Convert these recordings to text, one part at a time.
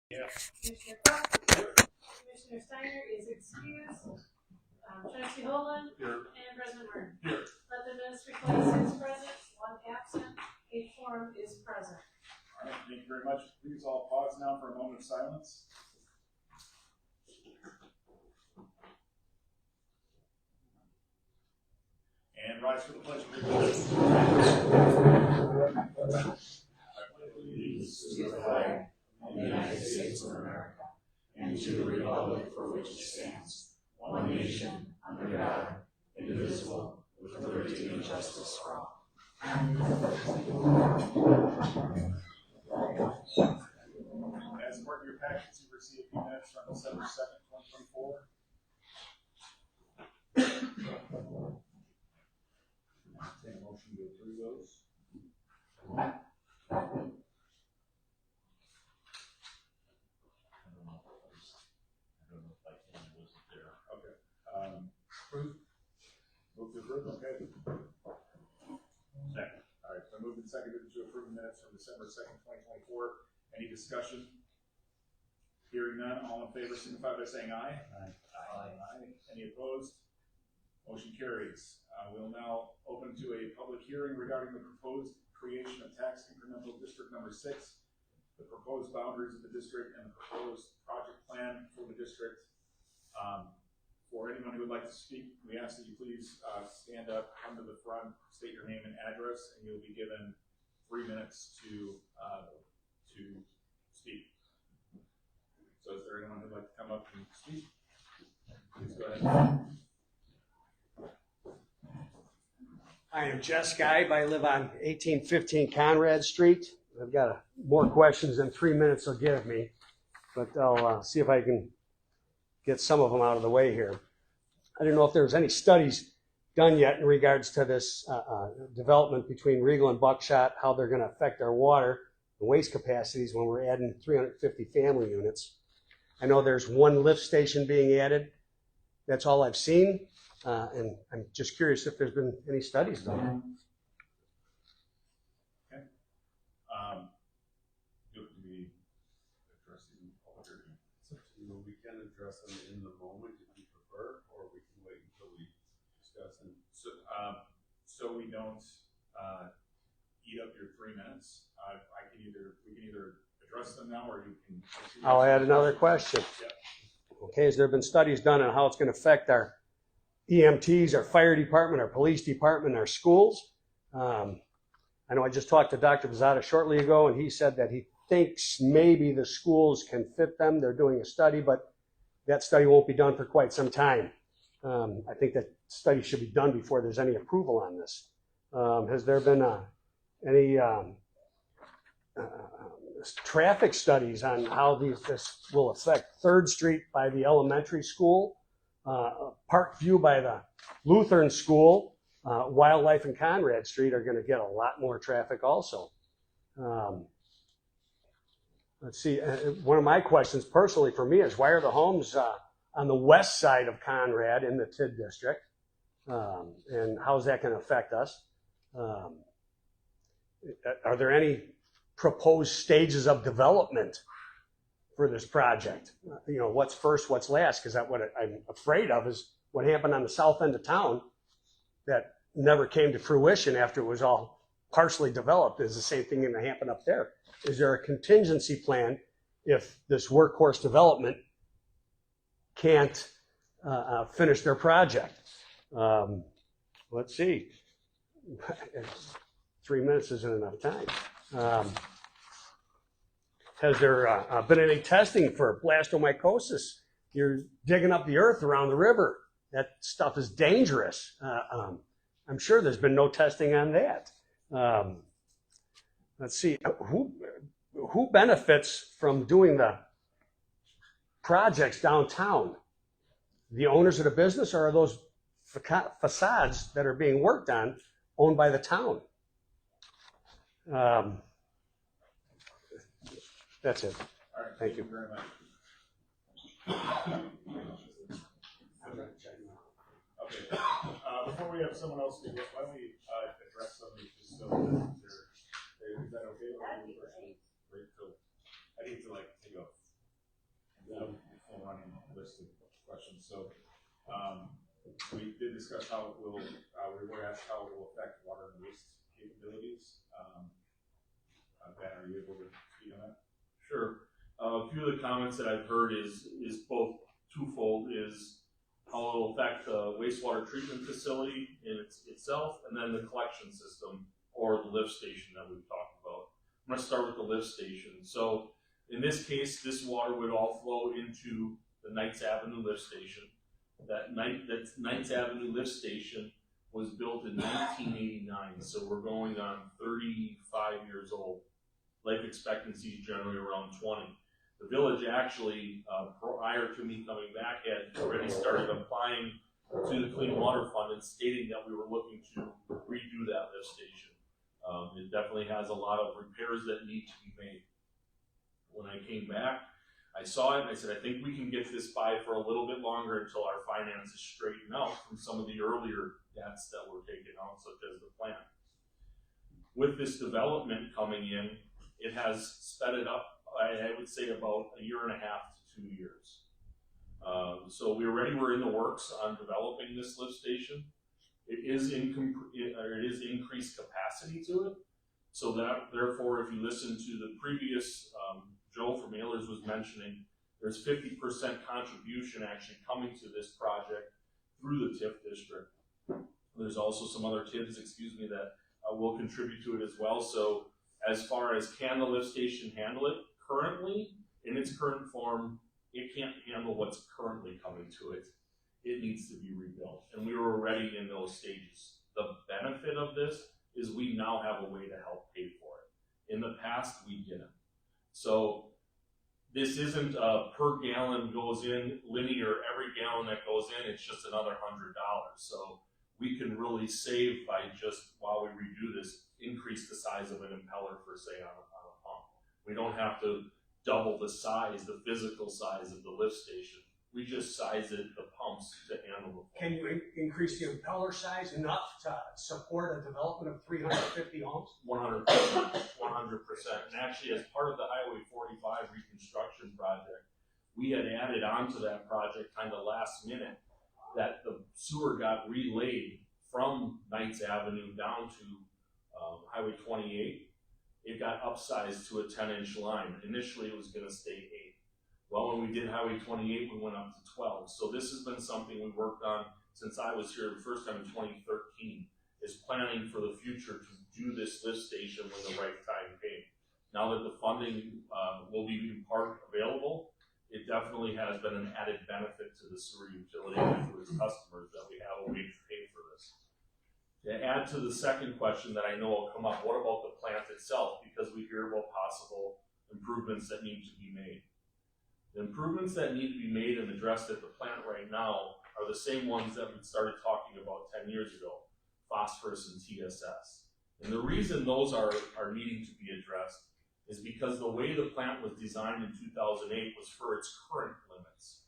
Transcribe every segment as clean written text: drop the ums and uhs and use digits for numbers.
Yeah. Commissioner Cook. Commissioner Steiner is excused. Trustee Holden. Here. And President Martin. Here. Let the minutes reflect 6 present, 1 absent, a quorum is present. All right, thank you very much. Please all pause now for a moment of silence. And rise for the pledge of allegiance. I pledge allegiance to the flag of the United States of America and to the republic for which it stands, one nation, under God, indivisible, with liberty and justice for all. As part of your packets, you received a few minutes from December 2nd, 2024. Take a motion to approve those. I don't know if I can, it wasn't there. Okay. Approve. Move to approve, okay. Second. All right, so moved and seconded to approve minutes from December 2nd, 2024. Any discussion? Hearing none, all in favor signify by saying aye. Aye. Aye. Any opposed? Motion carries. We'll now open to a public hearing regarding the proposed creation of tax incremental district number 6, the proposed boundaries of the district, and the proposed project plan for the district. For anyone who would like to speak, we ask that you please stand up, come to the front, state your name and address, and you'll be given 3 minutes to speak. So is there anyone who'd like to come up and speak? Please go ahead. I am Jess Geib. I live on 1815 Conrad Street. I've got more questions than 3 minutes will give me, but I'll see if I can get some of them out of the way here. I don't know if there's any studies done yet in regards to this development between Regal and Buckshot, how they're going to affect our water and waste capacities when we're adding 350 family units. I know there's one lift station being added. That's all I've seen. And I'm just curious if there's been any studies done. Okay. Do we address these in public or We can address them in the moment if you prefer, or we can wait until we discuss them. So we don't eat up your 3 minutes. We can either address them now, or you can. I'll add another question. Yep. Okay, has there been studies done on how it's going to affect our EMTs, our fire department, our police department, our schools? I know I just talked to Dr. Buckshot shortly ago, and he said that he thinks maybe the schools can fit them. They're doing a study, but that study won't be done for quite some time. I think that study should be done before there's any approval on this. Has there been any traffic studies on how this will affect 3rd Street by the elementary school, Park View by the Lutheran School, Wildlife and Conrad Street are going to get a lot more traffic also. Let's see, one of my questions personally for me is, why are the homes on the west side of Conrad in the TID district? And how is that going to affect us? Are there any proposed stages of development for this project? You know, what's first, what's last? Because what I'm afraid of is what happened on the south end of town that never came to fruition after it was all partially developed. Is the same thing going to happen up there? Is there a contingency plan if this workhorse development can't finish their project? Let's see. 3 minutes isn't enough time. Has there been any testing for blastomycosis? You're digging up the earth around the river. That stuff is dangerous. I'm sure there's been no testing on that. Let's see. Who benefits from doing the projects downtown? The owners of the business, or are those facades that are being worked on owned by the town? That's it. All right. Thank you very much. Okay. Before we have someone else do this, why don't we address some of these just so that is that okay? That'd be great. Wait till I need to take a So, we did discuss how it will, we were asked how it will affect water and waste capabilities. Ben, are you able to speak on that? Sure. A few of the comments that I've heard is both twofold, is how it will affect the wastewater treatment facility in itself, and then the collection system or the lift station that we've talked about. I'm going to start with the lift station. So in this case, this water would all flow into the Knights Avenue lift station. That Knights Avenue lift station was built in 1989, so we're going on 35 years old. Life expectancy is generally around 20. The village actually, prior to me coming back, had already started applying to the Clean Water Fund and stating that we were looking to redo that lift station. It definitely has a lot of repairs that need to be made. When I came back, I saw it and I said, I think we can get this by for a little bit longer until our finances straighten out from some of the earlier debts that were taken out, such as the plant. With this development coming in, it has sped it up, I would say, about 1.5 to 2 years. So we already were in the works on developing this lift station. It is increased capacity to it. So that, therefore, if you listen to the previous, Joe from Ehlers was mentioning, there's 50% contribution actually coming to this project through the TIF district. There's also some other TIFs, that will contribute to it as well. So as far as can the lift station handle it, currently, in its current form, it can't handle what's currently coming to it. It needs to be rebuilt, and we were already in those stages. The benefit of this is we now have a way to help pay for it. In the past, we didn't. So this isn't a per gallon goes in linear, every gallon that goes in, it's just another $100. So we can really save by just, while we redo this, increase the size of an impeller for, say, on a pump. We don't have to double the size, the physical size of the lift station. We just size it, the pumps, to handle the pump. Can you increase the impeller size enough to support a development of 350 homes? 100%, 100%. And actually, as part of the Highway 45 reconstruction project, we had added onto that project kind of last minute that the sewer got relayed from Knights Avenue down to Highway 28. It got upsized to a 10-inch line. Initially, it was going to stay 8. Well, when we did Highway 28, we went up to 12. So this has been something we worked on since I was here the first time in 2013, is planning for the future to do this lift station when the right time came. Now that the funding will be in part available, it definitely has been an added benefit to the sewer utility and to its customers that we have a way to pay for this. To add to the second question that I know will come up, what about the plant itself? Because we hear about possible improvements that need to be made. The improvements that need to be made and addressed at the plant right now are the same ones that we started talking about 10 years ago, phosphorus and TSS. And the reason those are needing to be addressed is because the way the plant was designed in 2008 was for its current limits.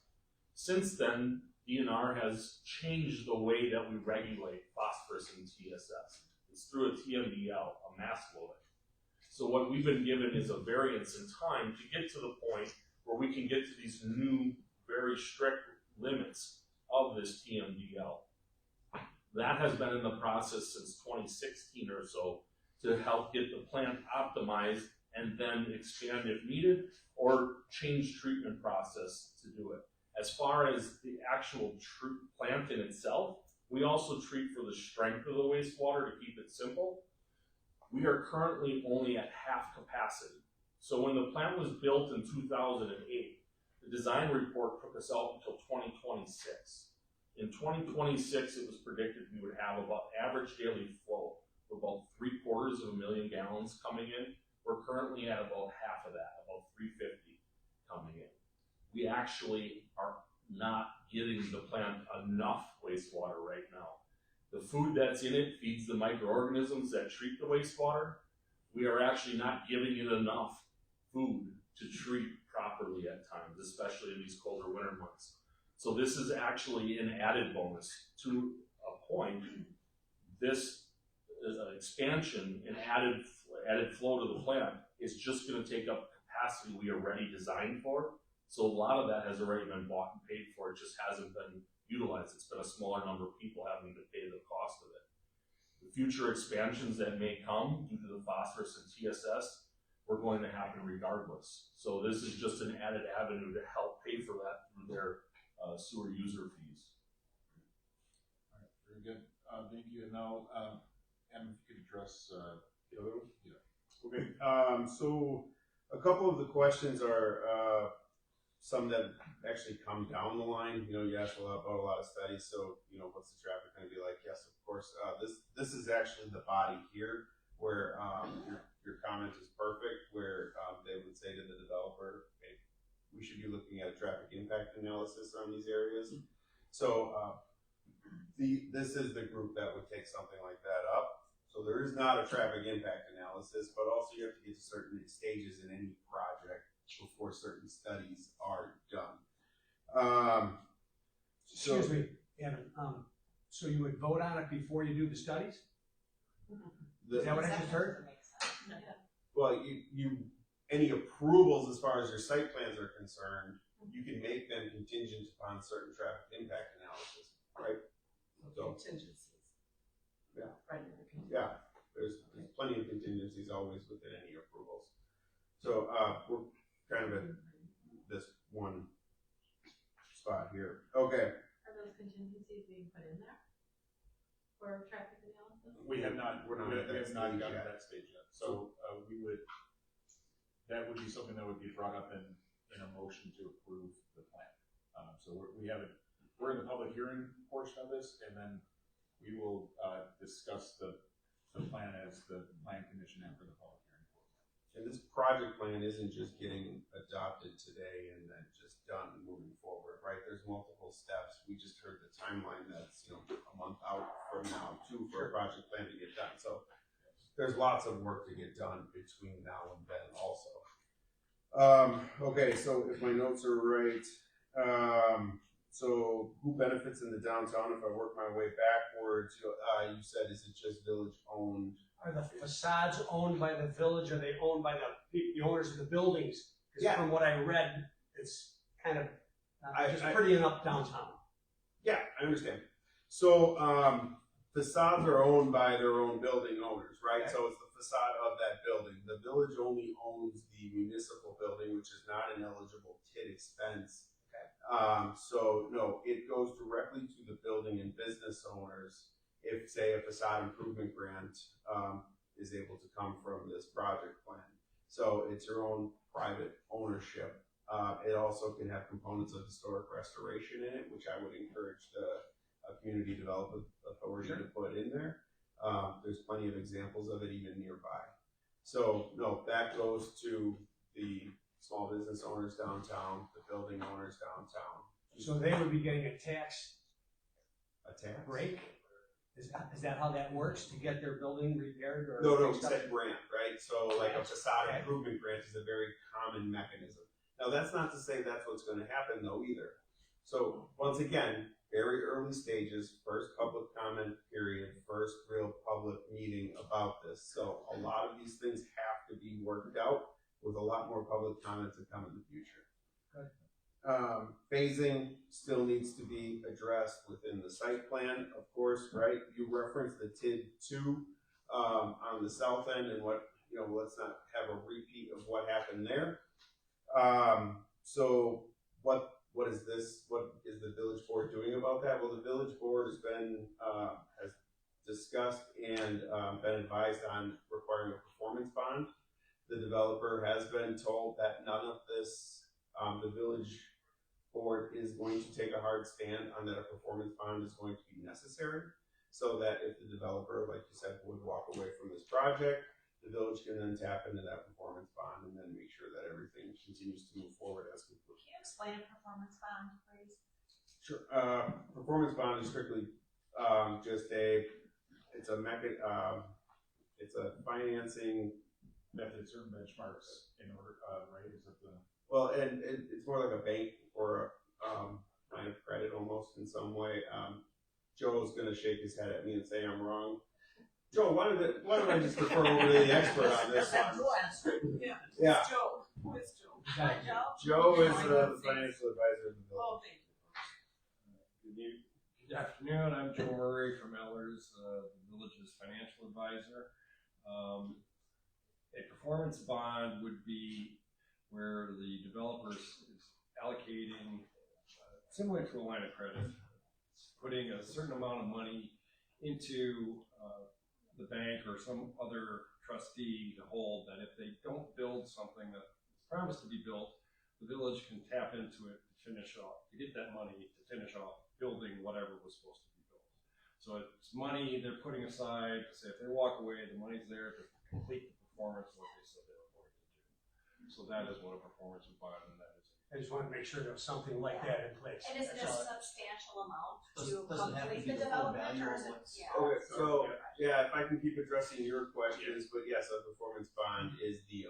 Since then, DNR has changed the way that we regulate phosphorus and TSS. It's through a TMDL, a mass loading. So what we've been given is a variance in time to get to the point where we can get to these new, very strict limits of this TMDL. That has been in the process since 2016 or so to help get the plant optimized and then expand if needed, or change treatment process to do it. As far as the actual plant in itself, we also treat for the strength of the wastewater to keep it simple. We are currently only at half capacity. So when the plant was built in 2008, the design report took us out until 2026. In 2026, it was predicted we would have about average daily flow of about 750,000 gallons coming in. We're currently at about half of that, about 350 coming in. We actually are not getting the plant enough wastewater right now. The food that's in it feeds the microorganisms that treat the wastewater. We are actually not giving it enough food to treat properly at times, especially in these colder winter months. So this is actually an added bonus to a point. This expansion and added flow to the plant is just going to take up capacity we already designed for So a lot of that has already been bought and paid for, it just hasn't been utilized. It's been a smaller number of people having to pay the cost of it. The future expansions that may come due to the phosphorus and TSS were going to happen regardless. So this is just an added avenue to help pay for that through their sewer user fees. All right, very good. Thank you. And now, Adam, if you could address the other one. Yeah. Okay, so a couple of the questions are some that actually come down the line. You know, you asked about a lot of studies, so you know, what's the traffic going to be like? Yes, of course. This is actually the body here where your comment is perfect, where they would say to the developer, hey, we should be looking at a traffic impact analysis on these areas. So this is the group that would take something like that up. So there is not a traffic impact analysis, but also you have to get to certain stages in any project before certain studies are done. Excuse me, Adam, so you would vote on it before you do the studies? Is that what I just heard? Well, any approvals as far as your site plans are concerned, you can make them contingent upon certain traffic impact analysis, right? So, Contingencies. Yeah. Right. yeah, there's plenty of contingencies always within any approvals. So we're kind of at this one spot here. Okay. Are those contingencies being put in there for traffic analysis? We have not. We're not we at that have not stage gotten to yet. that stage yet. So that would be something that would be brought up in a motion to approve the plan. So we're in the public hearing portion of this, and then we will discuss the plan as the plan commission after the public hearing. And this project plan isn't just getting adopted today and then just done and moving forward, right? There's multiple steps. We just heard the timeline that's a month out from now too for a project plan to get done. So there's lots of work to get done between now and then also. Okay, so if my notes are right, so who benefits in the downtown? If I work my way backwards, you said, is it just village owned? Are the facades owned by the village, or are they owned by the owners of the buildings? Because Yeah. from what I read, it's kind of just I- pretty enough downtown. Yeah, I understand. So facades are owned by their own building owners, right? Okay. So it's the facade of that building. The village only owns the municipal building, which is not an eligible TID expense. So no, it goes directly to the building and business owners if, say, a facade improvement grant is able to come from this project plan. So it's your own private ownership. It also can have components of historic restoration in it, which I would encourage the community development authority to put in there. There's plenty of examples of it even nearby. So no, that goes to the small business owners downtown, the building owners downtown. So they would be getting a tax break? Is that how that works, to get their building repaired or? No, fixed we up? said grant, right? So like a facade Okay. improvement grant is a very common mechanism. Now that's not to say that's what's gonna happen though either. So once again, very early stages, first public comment period, first real public meeting about this. So a lot of these things have to be worked out with a lot more public comment to come in the future. Good. Phasing still needs to be addressed within the site plan, of course, right? You referenced the TID 2 on the south end, and let's not have a repeat of what happened there. So what is this? What is the village board doing about that? Well, the village board has discussed and been advised on requiring a performance bond. The developer has been told that none of this, the village board is going to take a hard stand on that a performance bond is going to be necessary, so that if the developer, like you said, would walk away from this project, the village can then tap into that performance bond and then make sure that everything continues to move forward as complete. Can you explain a performance bond, please? Sure. Performance bond is strictly it's a financing Method, certain benchmarks in order, right? Is it the well, and it's more like a bank or a line of credit almost in some way. Joe's gonna shake his head at me and say I'm wrong. Joe, why don't I just refer over to the expert on this one? Yeah. Yeah. Joe, who is Joe? Joe is the financial advisor of the Oh, village. thank you. Good afternoon, I'm Joe Murray from Ellers, the village's financial advisor. A performance bond would be where the developer is allocating, similar to a line of credit, putting a certain amount of money into the bank or some other trustee to hold, that if they don't build something that's promised to be built, the village can tap into it to finish off, to get that money to finish off building whatever was supposed to be built. So it's money they're putting aside to say if they walk away, the money's there to complete the performance of what they said they were going to do. So that is what a performance bond, and that is. I just want to make sure there was something like that in place. And is it a That's all. substantial amount Doesn't to have to complete be the the full development, value or of is it, what's- yeah? Okay, so yeah, if I can keep addressing your questions, but yes, a performance bond is the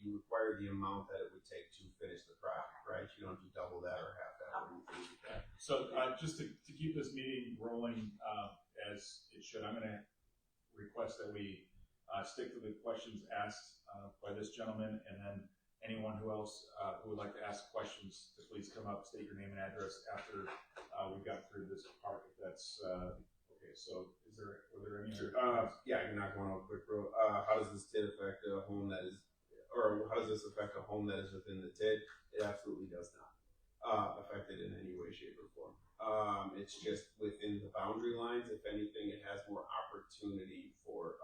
you require the amount that it would take to finish the project, right? You don't do double that or half that or anything like that. So, just to keep this meeting rolling, as it should, I'm gonna request that we, stick to the questions asked, by this gentleman, and then anyone who else, who would like to ask questions, to please come up, state your name and address after, we got through this part, if that's, okay, so were there any other? Yeah, you're not going on a quick road. How does this TID affect a home that is, or how does this affect a home that is within the TID? It absolutely does not affect it in any way, shape, or form. It's just within the boundary lines. If anything, it has more opportunity for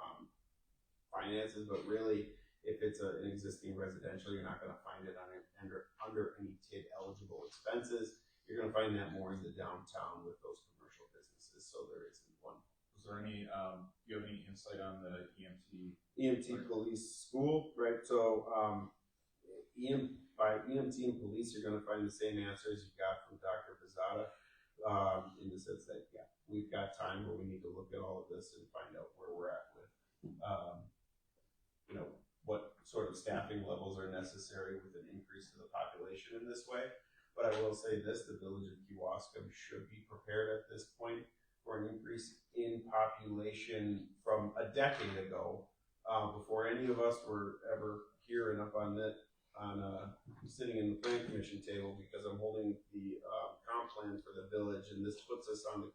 finances, but really, if it's an existing residential, you're not going to find it under any TID eligible expenses. You're going to find that more in the downtown with those commercial businesses. So there isn't one. Was there any, do you have any insight on the EMT? EMT police school, right? So by EMT and police, you're going to find the same answers you got from Dr. Pizzata, in the sense that, yeah, we've got time where we need to look at all of this and find out where we're at with, what sort of staffing levels are necessary with an increase to the population in this way. But I will say this, the village of Kewaskum should be prepared at this point for an increase in population from a decade ago, before any of us were ever here and up on sitting in the plan commission table, because I'm holding the comp plan for the village, and this puts us on the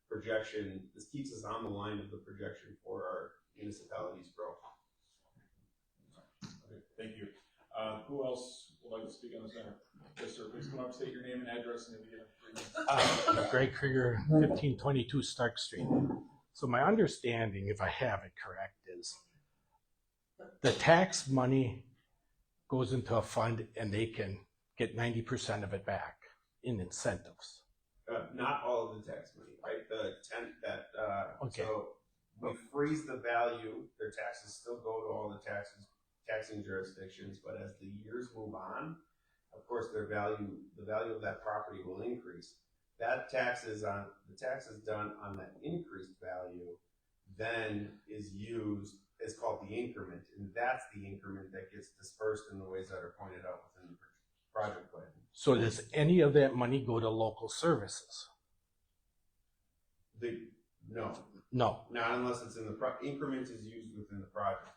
projection, this keeps us on the line of the projection for our municipality's growth. Okay, thank you. Who else would like to speak on this matter? Yes, sir, please come up, state your name and address, and then we get 3 minutes. Greg Krieger, 1522 Stark Street. So my understanding, if I have it correct, is the tax money goes into a fund and they can get 90% of it back in incentives. Not all of the tax money, right? Okay. So we freeze the value. Their taxes still go to all the taxing jurisdictions, but as the years move on, of course, the value of that property will increase. The tax is done on that increased value, then is called the increment, and that's the increment that gets dispersed in the ways that are pointed out within the project plan. So does any of that money go to local services? No, No. not unless it's in the increment is used within the project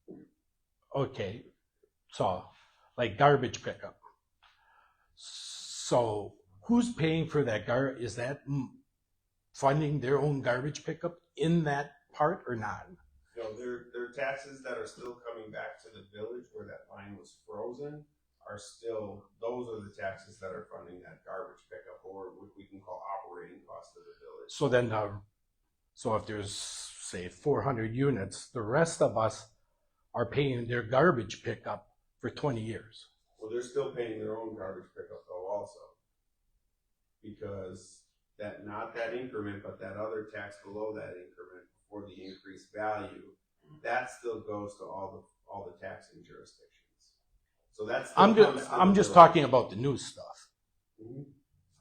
plan. Okay. So like garbage pickup. So who's paying for that Is that funding their own garbage pickup in that part or not? No, their taxes that are still coming back to the village where that line was frozen those are the taxes that are funding that garbage pickup, or what we can call operating costs of the village. So then, so if there's say 400 units, the rest of us are paying their garbage pickup for 20 years. Well, they're still paying their own garbage pickup though also, because not that increment, but that other tax below that increment for the increased value, that still goes to all the taxing jurisdictions. So that's I'm just talking about the new stuff. Mm-hmm.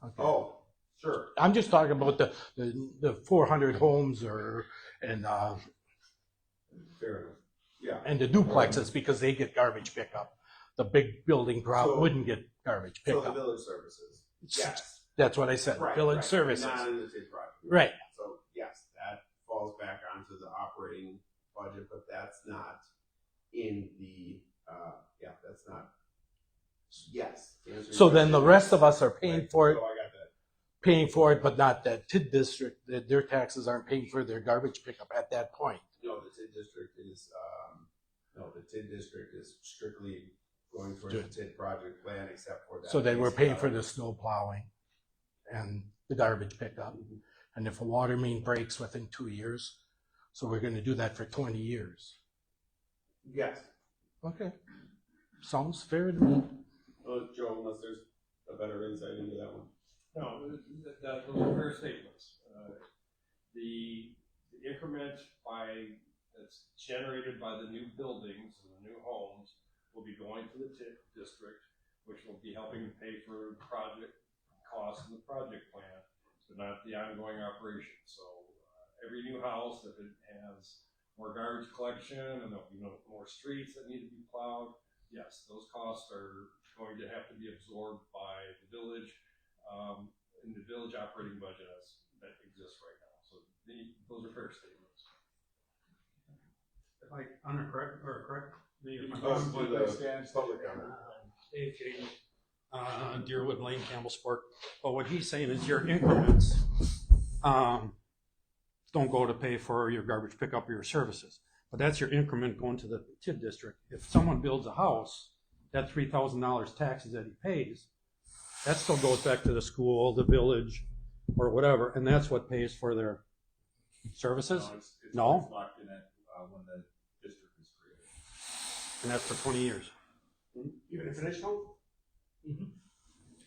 Okay. Oh, sure. I'm just talking about the 400 homes Fair enough. Yeah. and the duplexes because they get garbage pickup. The big building So- wouldn't get garbage So pickup. the village services. Yes. That's what I said. Right, Village right. services. Not in the TID project. Right. So yes, that falls back onto the operating budget, but that's not in the that's not Yes. to answer your So then the question, rest yes. of us are paying Right. for it, So I got that. paying for it, but not that TID district, that their taxes aren't paying for their garbage pickup at that point. No, the TID district is, the TID district is strictly going towards Good. the TID project plan, except for that. So then we're base paying for value. the snow plowing and the garbage pickup. And if a water main breaks within 2 years, so we're gonna do that for 20 years. Yes. Okay. Sounds fair to me. Well, Joe, unless there's a better insight into that one. No, those are fair statements. The increment that's generated by the new buildings and the new homes will be going to the TIP district, which will be helping to pay for project costs and the project plan, but not the ongoing operation. So every new house, if it has more garbage collection and there'll be more streets that need to be plowed, yes, those costs are going to have to be absorbed by the village in the village operating budget that exists right now. So those are fair statements. If I correct me if I'm Go wrong, to the public comment. Dave Caden, Deerwood Lane, Campbellsport. But what he's saying is your increments don't go to pay for your garbage pickup or your services. But that's your increment going to the TID district. If someone builds a house, that $3,000 taxes that he pays, that still goes back to the school, the village, or whatever, and that's what pays for their services? It's No? locked in it, when the district is created. And that's for 20 years. Even a finished home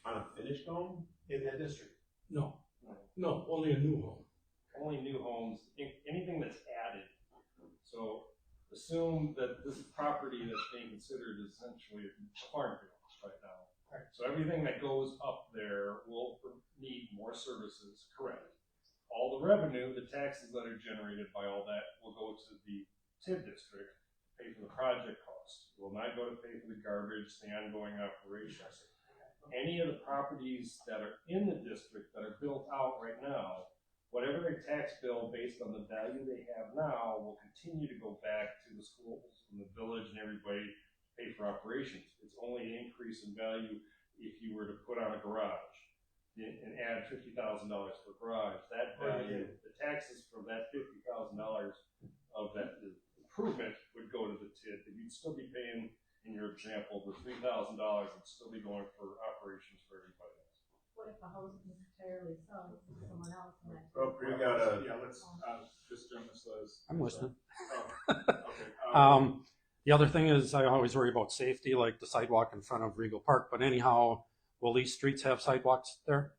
On a finished home? in that district? No, only a new home. Only new homes, anything that's added. So assume that this property that's being considered is essentially a farm field right now. Right. So everything that goes up there will need more services, correct? All the revenue, the taxes that are generated by all that will go to the TID district, pay for the project cost. It will not go to pay for the garbage, the ongoing operations. Any of the properties that are in the district that are built out right now, whatever their tax bill based on the value they have now will continue to go back to the schools and the village and everybody to pay for operations. It's only an increase in value if you were to put on a garage and add $50,000 for a garage. That value, the taxes from that $50,000 of that improvement would go to the TID, but you'd still be paying, in your example, the $3,000 would still be going for operations for everybody else. What if a house is entirely sold to someone else and that? Oh, we got Yeah, let's, just jump this, I'm listening. Okay. The other thing is I always worry about safety, like the sidewalk in front of Regal Park. But anyhow, will these streets have sidewalks there?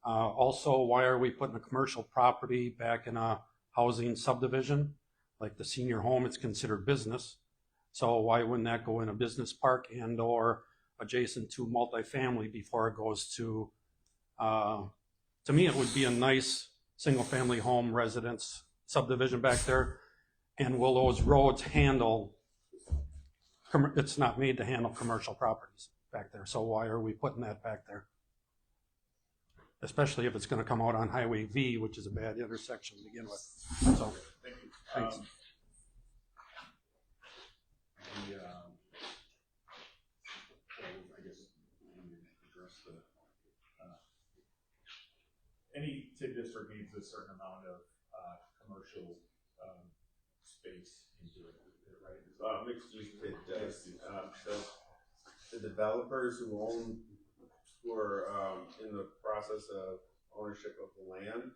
Also, why are we putting a commercial property back in a housing subdivision? Like the senior home, it's considered business. So why wouldn't that go in a business park and or adjacent to multifamily before it goes to me, it would be a nice single family home residence subdivision back there. And will those roads handle, it's not made to handle commercial properties back there. So why are we putting that back there? Especially if it's going to come out on Highway V, which is a bad intersection to begin with. So, Thank you. Thanks. I guess we address the, any TID district needs a certain amount of, commercial, space into it, right? mixed use it does. So the developers who are in the process of ownership of the land,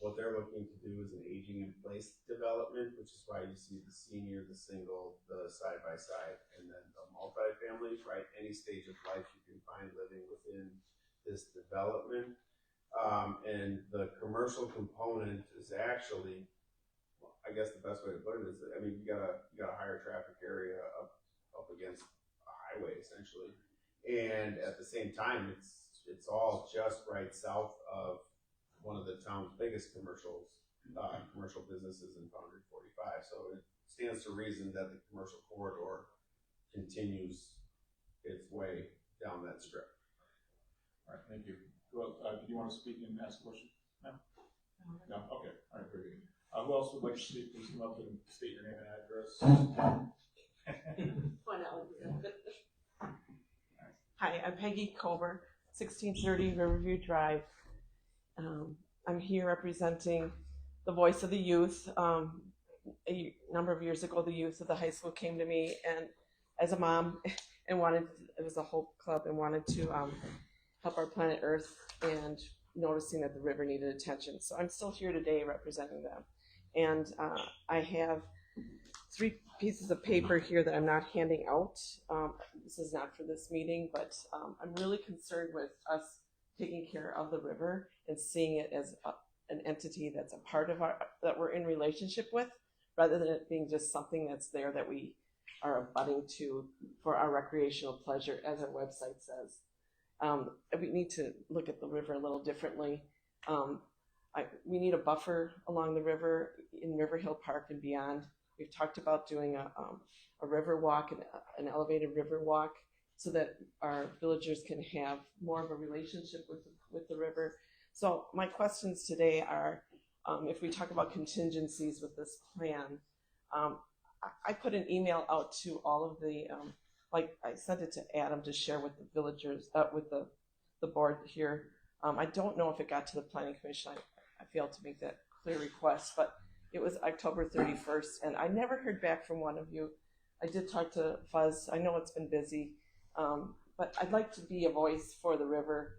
what they're looking to do is an aging in place development, which is why you see the senior, the single, the side by side, and then the multifamily, right? Any stage of life you can find living within this development. And the commercial component is actually, I guess the best way to put it is, I mean, you got a higher traffic area up against a highway essentially, and at the same time, it's all just right south of one of the town's biggest commercial businesses in Foundry 45. So it stands to reason that the commercial corridor continues its way down that strip. All right, thank you. Well, did you want to speak and ask a question? No? No? Okay, all right, very good. Who else would like to speak? Please come up and state your name and address. Point out. Hi, I'm Peggy Kober, 1630 Riverview Drive. I'm here representing the voice of the youth. A number of years ago, the youth of the high school came to me, and as a mom, and it was a Hope Club, and wanted to help our planet Earth, and noticing that the river needed attention. So I'm still here today representing them. And I have 3 pieces of paper here that I'm not handing out. This is not for this meeting, but I'm really concerned with us taking care of the river and seeing it as an entity that's a part of that we're in relationship with, rather than it being just something that's there that we are abutting to for our recreational pleasure, as our website says. We need to look at the river a little differently. We need a buffer along the river in River Hill Park and beyond. We've talked about doing a river walk, an elevated river walk, so that our villagers can have more of a relationship with the river. So my questions today are, if we talk about contingencies with this plan, I put an email out to all of the, like I sent it to Adam to share with the villagers, with the board here. I don't know if it got to the Planning Commission. I failed to make that clear request, but it was October 31st, and I never heard back from one of you. I did talk to Fuzz. I know it's been busy, but I'd like to be a voice for the river,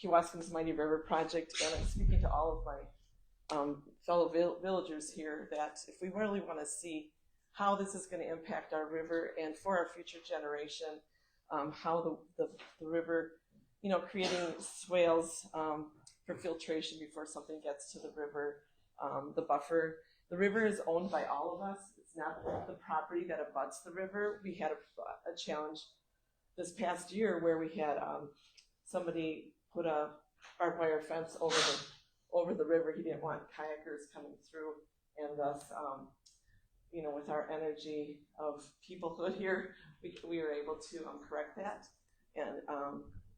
Kewaskum's Mighty River Project, and I'm speaking to all of my fellow villagers here that if we really want to see how this is going to impact our river and for our future generation, how the river, creating swales for filtration before something gets to the river, the buffer. The river is owned by all of us. It's not the property that abuts the river. We had a challenge this past year where we had somebody put a barbed wire fence over the river. He didn't want kayakers coming through, and thus, with our energy of peoplehood here, we were able to correct that. And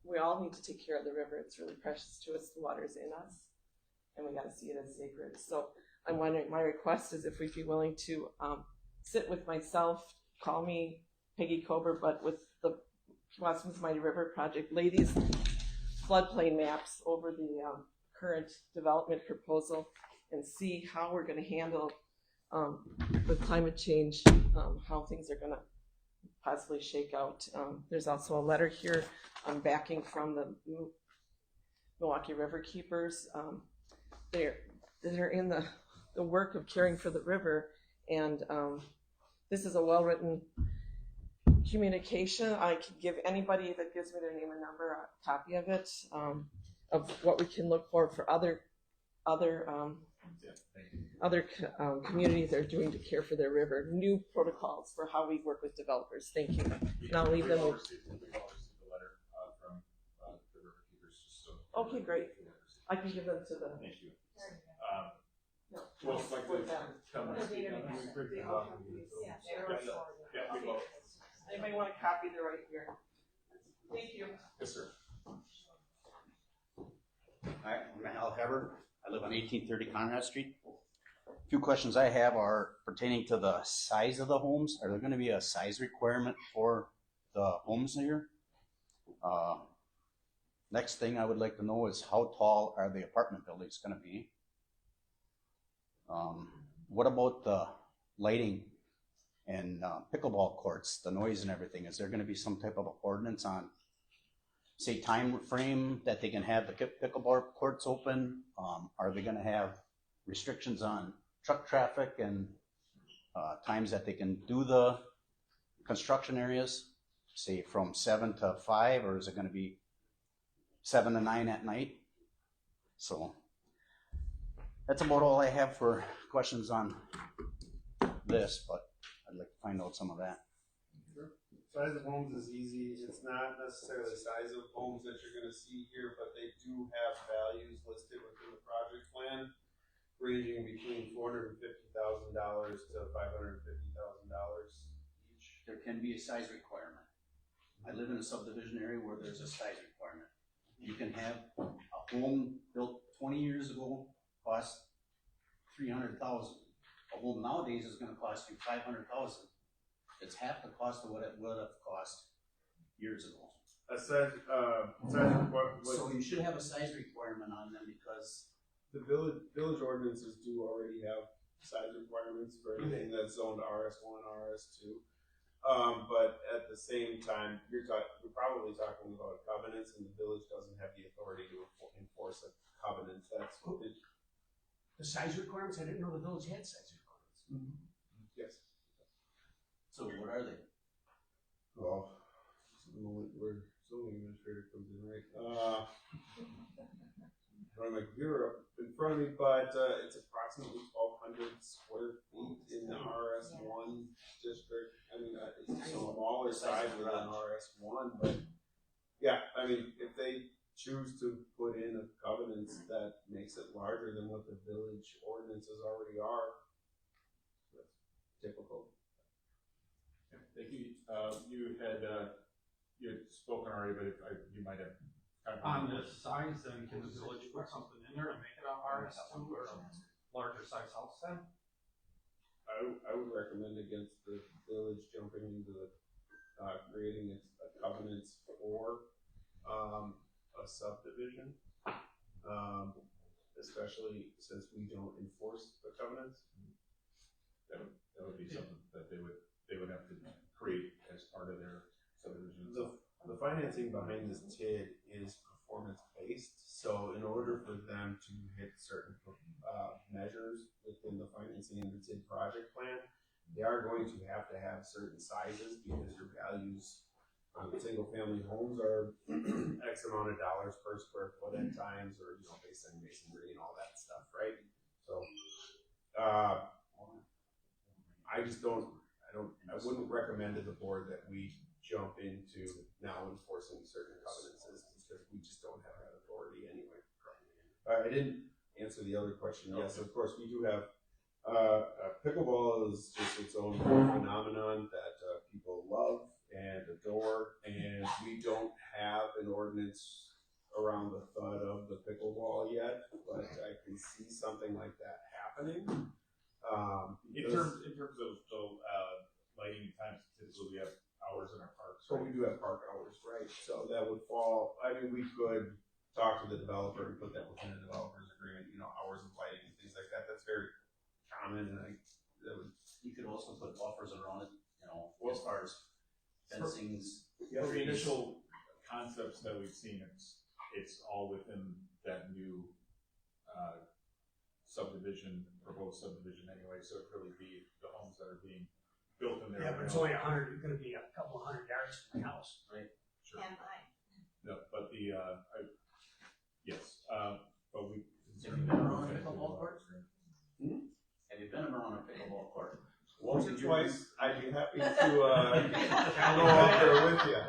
we all need to take care of the river. It's really precious to us. The water's in us, and we got to see it as sacred. So I'm wondering, my request is if we'd be willing to sit with myself, call me Peggy Kober, but with the Kewaskum's Mighty River Project, lay these floodplain maps over the current development proposal and see how we're going to handle with climate change, how things are going to possibly shake out. There's also a letter here backing from the Milwaukee River Keepers. They're in the work of caring for the river, and this is a well-written communication. I can give anybody that gives me their name and number a copy of it, of what we can look for other communities that are doing to care for their river, new protocols for how we work with developers. Thank you. And I'll leave them. We've all received the letter from the river keepers. Just so Okay, great. I can give them to the. Thank you. Who else would like to come and speak on this? Yeah, we will. Anybody want a copy? They're right here. Thank you. Yes, sir. Hi, I'm Al Heber. I live on 1830 Conrad Street. A few questions I have are pertaining to the size of the homes. Are there going to be a size requirement for the homes here? Next thing I would like to know is how tall are the apartment buildings going to be? What about the lighting and pickleball courts, the noise and everything? Is there going to be some type of ordinance on, say, time frame that they can have the pickleball courts open? Are they going to have restrictions on truck traffic and times that they can do the construction areas, say from 7 to 5, or is it going to be 7 to 9 at night? So that's about all I have for questions on this, but I'd like to find out some of that. Size of homes is easy. It's not necessarily the size of homes that you're going to see here, but they do have values listed within the project plan, ranging between $450,000 to $550,000 each. There can be a size requirement. I live in a subdivision area where there's a size requirement. You can have a home built 20 years ago cost $300,000. A home nowadays is going to cost you $500,000. It's half the cost of what it would have cost years ago. A size requirement, So you should have a size requirement on them because the village ordinances do already have size requirements for anything that's zoned RS1, RS2. But at the same time, you're probably talking about covenants, and the village doesn't have the authority to enforce a covenant. That's what it, The size requirements, I didn't know the village had size requirements. yes. so what are they? Well, just a moment where zoning administrator comes in, right? I don't have my computer up in front of me, but it's approximately 1,200 square feet in the RS1 district. I mean, it's a smaller size than RS1, but yeah, I mean, if they choose to put in a covenant that makes it larger than what the village ordinances already are, that's typical. Thank you. You had spoken already, but you might have. On the size, then can the village put something in there to make it a RS2 or a larger size house then? I would recommend against the village jumping into the creating a covenant for a subdivision, especially since we don't enforce the covenants. That would be something that they would have to create as part of their subdivision. The financing behind this TID is performance based, so in order for them to hit certain measures within the financing in the TID project plan, they are going to have certain sizes because your values on single family homes are X amount of dollars per square foot at times, or based on masonry and all that stuff, right? So I wouldn't recommend to the board that we jump into now enforcing certain covenants because we just don't have that authority anyway. I didn't answer the other question. Yes, of course, we do have pickleball is just its own phenomenon that people love and adore, and we don't have an ordinance around the thud of the pickleball yet, but I can see something like that happening. In terms of lighting times, typically we have hours in our parks. So we do have park hours, right? So that would fall. I mean, we could talk to the developer and put that within a developer's agreement. Hours of lighting and things like that. That's very common, and You could also put buffers around it, as far as fencings. For the initial concepts that we've seen, it's all within that new proposed subdivision anyway. So it really be the homes that are being built in there. Yeah, but it's only 100, going to be a couple hundred yards from the house. Right. Sure. And I. No, but yes, but we. Have you been around a pickleball court? Have you been around a pickleball court? once or twice. I'd be happy to go out there with you.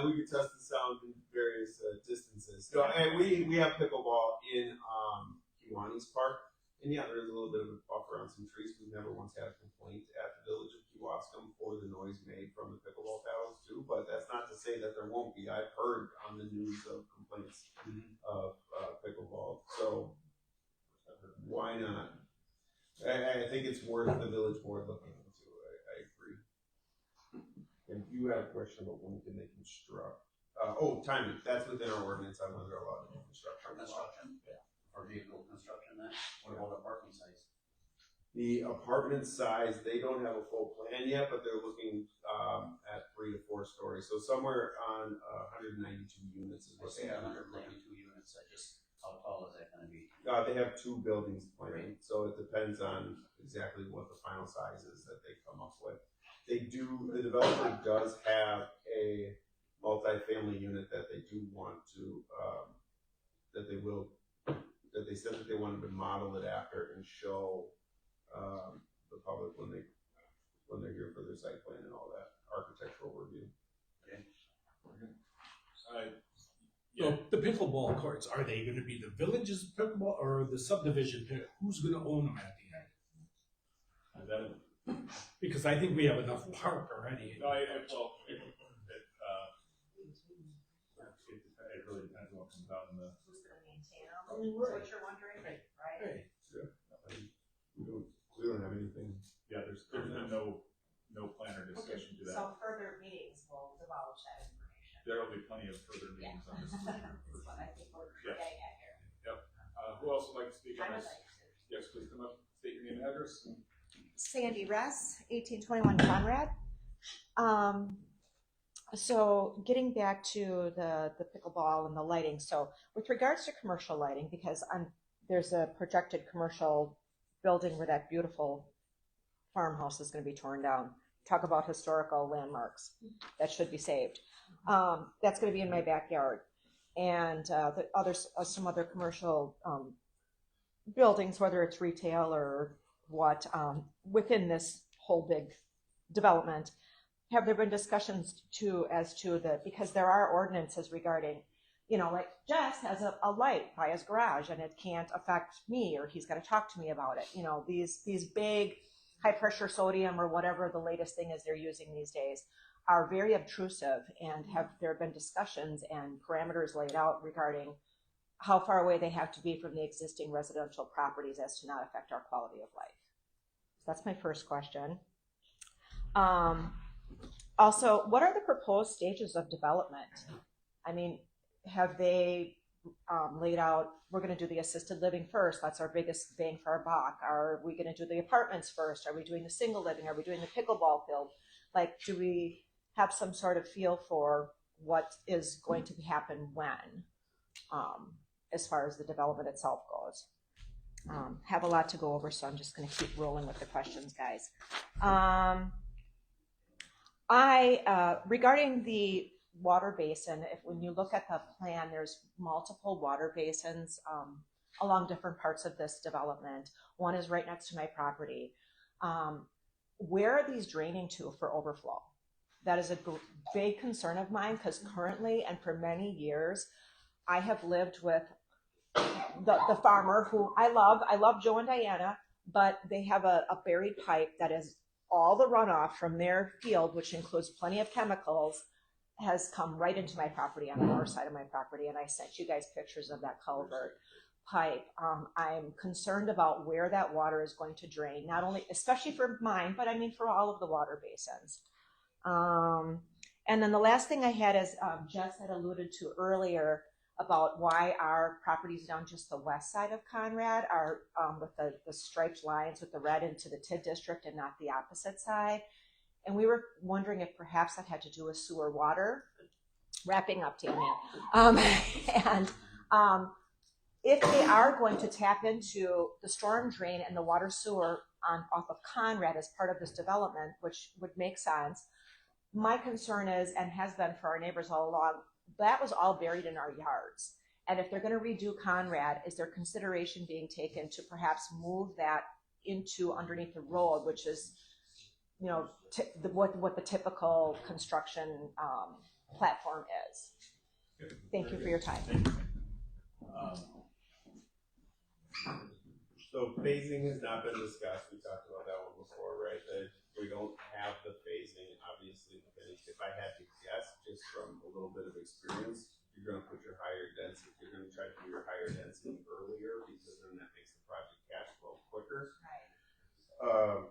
We could test the sound in various distances. So, and we have pickleball in Kiwanis Park. And yeah, there is a little bit of a buffer on some trees. We've never once had a complaint at the village of Kewaskum for the noise made from the pickleball paddles too. But that's not to say that there won't be. I've heard on the news of complaints of pickleball. So why not? I think it's worth the village board looking into. I agree. And you had a question about when can they construct? Timing. That's within our ordinance on whether they're allowed to do construction. Yeah. Or vehicle construction then? What about a parking size? The apartment size, they don't have a full plan yet, but they're looking at 3 to 4 stories. So somewhere on 192 units is what they have. 192 units. How tall is that going to be? They have 2 buildings planned, so it depends on exactly what the final size is that they come up with. The developer does have a multi-family unit that they do want to, that they said that they wanted to model it after and show the public when they're here for their site plan and all that architectural review. Okay. So the pickleball courts, are they going to be the village's pickleball or the subdivision? Who's going to own them at the end? Because I think we have enough park already. It really depends on what comes out in the. Who's going to maintain them? That's what you're wondering, right? Right. We don't have anything. Yeah, there's been no plan or discussion to that. So further meetings will divulge that information. There'll be plenty of further meetings on this. That's what I think we're Yeah. getting at here. Who else would like to speak I on would this? like to. Yes, please come up, state your name and address. Sandy Ress, 1821 Conrad. So getting back to the pickleball and the lighting. So with regards to commercial lighting, because there's a projected commercial building where that beautiful farmhouse is going to be torn down. Talk about historical landmarks that should be saved. That's going to be in my backyard. And some other commercial buildings, whether it's retail or what, within this whole big development. Have there been discussions because there are ordinances regarding, like Jess has a light by his garage and it can't affect me, or he's got to talk to me about it. These big high pressure sodium or whatever the latest thing is they're using these days are very obtrusive, and there have been discussions and parameters laid out regarding how far away they have to be from the existing residential properties as to not affect our quality of life. So that's my first question. Also, what are the proposed stages of development? I mean, have they laid out, we're going to do the assisted living first, that's our biggest bang for our buck. Are we going to do the apartments first? Are we doing the single living? Are we doing the pickleball field? Like, do we have some sort of feel for what is going to happen when, as far as the development itself goes? Have a lot to go over, so I'm just going to keep rolling with the questions, guys. Regarding the water basin, when you look at the plan, there's multiple water basins along different parts of this development. One is right next to my property. Where are these draining to for overflow? That is a big concern of mine, because currently and for many years, I have lived with the farmer who I love Joe and Diana, but they have a buried pipe that is all the runoff from their field, which includes plenty of chemicals, has come right into my property on the north side of my property. And I sent you guys pictures of that culvert pipe. I'm concerned about where that water is going to drain, not only, especially for mine, but I mean for all of the water basins. And then the last thing I had is Jess had alluded to earlier about why our properties down just the west side of Conrad are with the striped lines with the red into the TID district and not the opposite side. And we were wondering if perhaps that had to do with sewer water. Wrapping up, Tammy. If they are going to tap into the storm drain and the water sewer off of Conrad as part of this development, which would make sense, my concern is, and has been for our neighbors all along, that was all buried in our yards. And if they're going to redo Conrad, is there consideration being taken to perhaps move that into underneath the road, which is, what the typical construction platform is? Thank you for your time. So phasing has not been discussed. We talked about that one before, right? That we don't have the phasing. Obviously, if I had to guess, just from a little bit of experience, you're going to put your higher density. You're going to try to do your higher density earlier, because then that makes the project cash flow quicker. Right.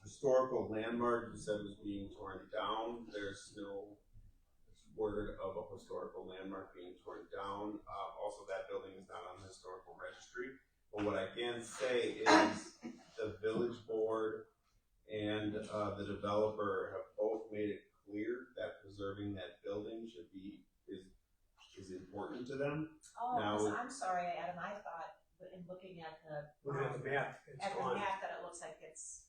Historical landmark, you said, was being torn down. There's no word of a historical landmark being torn down. Also, that building is not on the historical registry. But what I can say is the village board and the developer have both made it clear that preserving that building is important to them. Oh, Now, I'm sorry, Adam. I thought, in looking at the map, that it looks like there's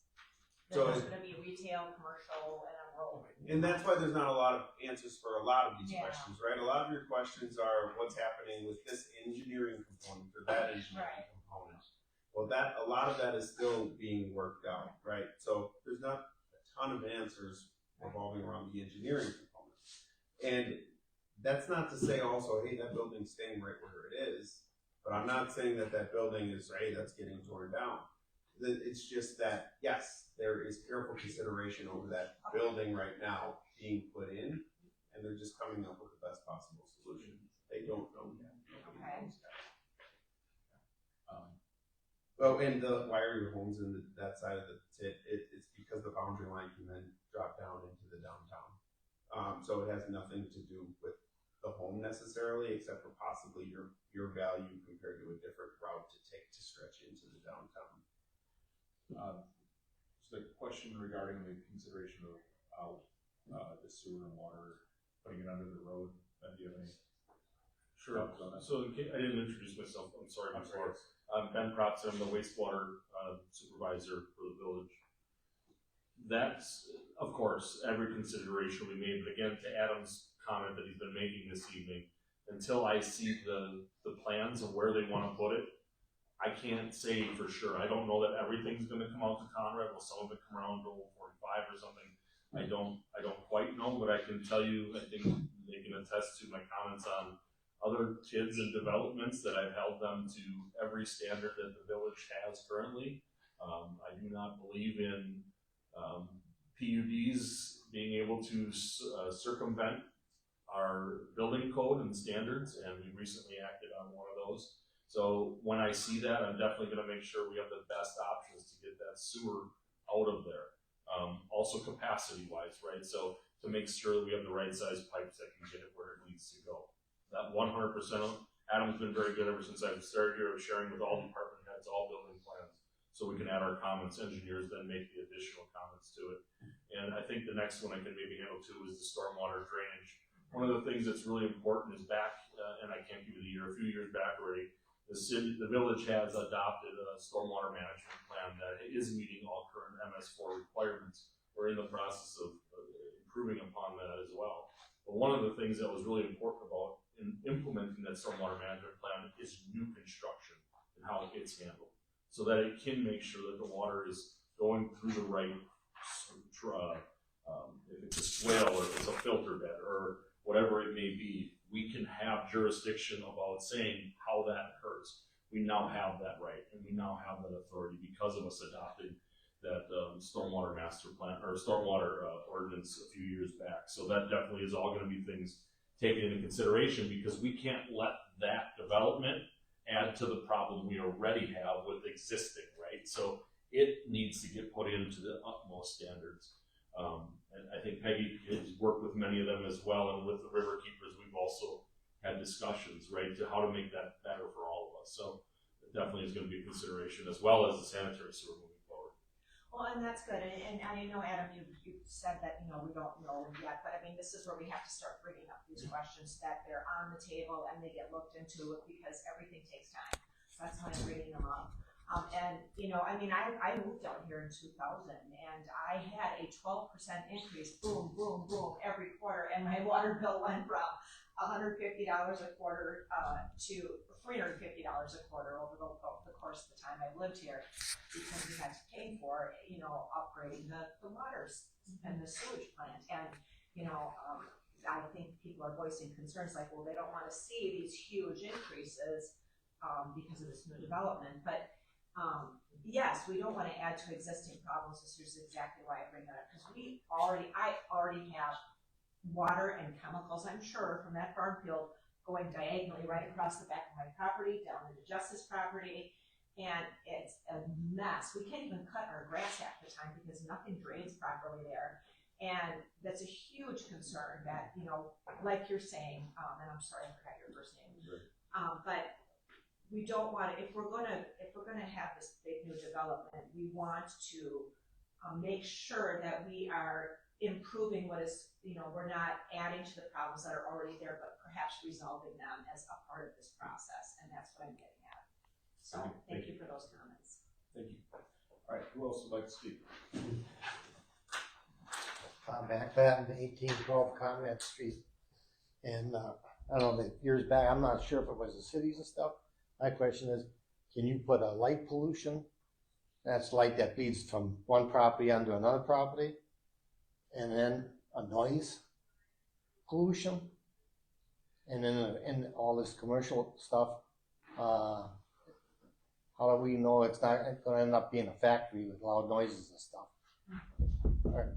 going to be retail, commercial, and a road. and that's why there's not a lot of answers for a lot of these Yeah. questions, right? A lot of your questions are what's happening with this engineering component or that engineering component. Well, a lot of that is still being worked out, right? So there's not a ton of answers revolving around the engineering component. And that's not to say also, hey, that building's staying right where it is. But I'm not saying that building is, hey, that's getting torn down. It's just that, yes, there is careful consideration over that building right now being put in, and they're just coming up with the best possible solution. They don't know yet. Okay. Well, and why are your homes in that side of the TID? It's because the boundary line can then drop down into the downtown So it has nothing to do with the home necessarily, except for possibly your value compared to a different route to take to stretch into the downtown. Just a question regarding the consideration of the sewer and water, putting it under the road. Do you have any? Sure. thoughts on that? So I didn't introduce myself. I'm sorry before. I'm Ben Propson. I'm the wastewater supervisor for the village. That's, of course, every consideration we made. But again, to Adam's comment that he's been making this evening, until I see the plans of where they want to put it, I can't say for sure. I don't know that everything's going to come out to Conrad. Will some of it come around to 45 or something? I don't quite know, but I can tell you, I think they can attest to my comments on other kids and developments that I've held them to every standard that the village has currently. I do not believe in PUDs being able to circumvent our building code and standards, and we recently acted on one of those. So when I see that, I'm definitely going to make sure we have the best options to get that sewer out of there. Also capacity-wise, right? So to make sure that we have the right size pipes that can get it where it needs to go. That 100%, Adam's been very good ever since I've started here of sharing with all department heads, all building plans, so we can add our comments. Engineers then make the additional comments to it. And I think the next one I can maybe handle too is the stormwater drainage. One of the things that's really important is back, and I can't give you the year, a few years back already, the village has adopted a stormwater management plan that is meeting all current MS4 requirements. We're in the process of improving upon that as well. But one of the things that was really important about in implementing that stormwater management plan is new construction and how it's handled, so that it can make sure that the water is going through the right, if it's a swale or if it's a filter bed or whatever it may be, we can have jurisdiction about saying how that occurs. We now have that right, and we now have that authority because of us adopting that stormwater master plan or stormwater ordinance a few years back. So that definitely is all going to be things taken into consideration, because we can't let that development add to the problem we already have with existing, right? So it needs to get put into the utmost standards. And I think Peggy has worked with many of them as well, and with the river keepers, we've also had discussions, right, to how to make that better for all of us. So it definitely is going to be a consideration, as well as the sanitary sewer moving forward. Well, and that's good. And I know, Adam, you said that, we don't know yet, but I mean, this is where we have to start bringing up these questions, that they're on the table and they get looked into, because everything takes time. So that's why I'm bringing them up. I moved out here in 2000, and I had a 12% increase, boom, boom, boom, every quarter, and my water bill went from $150 a quarter to $350 a quarter over the course of the time I've lived here, because we had to pay for, upgrading the waters and the sewage plant. And, I think people are voicing concerns like, well, they don't want to see these huge increases because of this new development. But yes, we don't want to add to existing problems. This is exactly why I bring that up, because I already have water and chemicals, I'm sure, from that farm field going diagonally right across the back of my property, down into Justice property, and it's a mess. We can't even cut our grass half the time because nothing drains properly there. And that's a huge concern that, like you're saying, and I'm sorry, I forgot your first name, but we don't want to, if we're gonna have this big new development, we want to make sure that we are improving what is, we're not adding to the problems that are already there, but perhaps resolving them as a part of this process, and that's what I'm getting at. So thank you for those comments. Thank you. All right, who else would like to speak? Back then, 1812 Conrad Street, and I don't know, years back, I'm not sure if it was the cities and stuff. My question is, can you put a light pollution? That's light that leads from one property onto another property, and then a noise pollution, and then in all this commercial stuff. How do we know it's not going to end up being a factory with loud noises and stuff?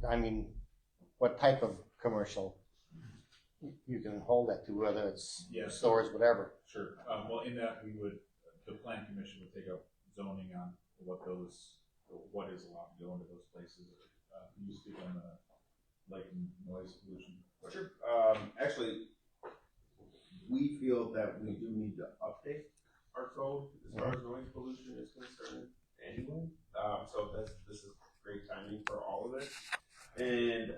I mean, what type of commercial you can hold that to, whether it's stores, whatever. Sure. Well, in that the Plan Commission would take up zoning on what is allowed to go into those places. Can you speak on light and noise pollution? Sure. Actually, we feel that we do need to update our code as far as noise pollution is concerned anyway. So this is great timing for all of it. And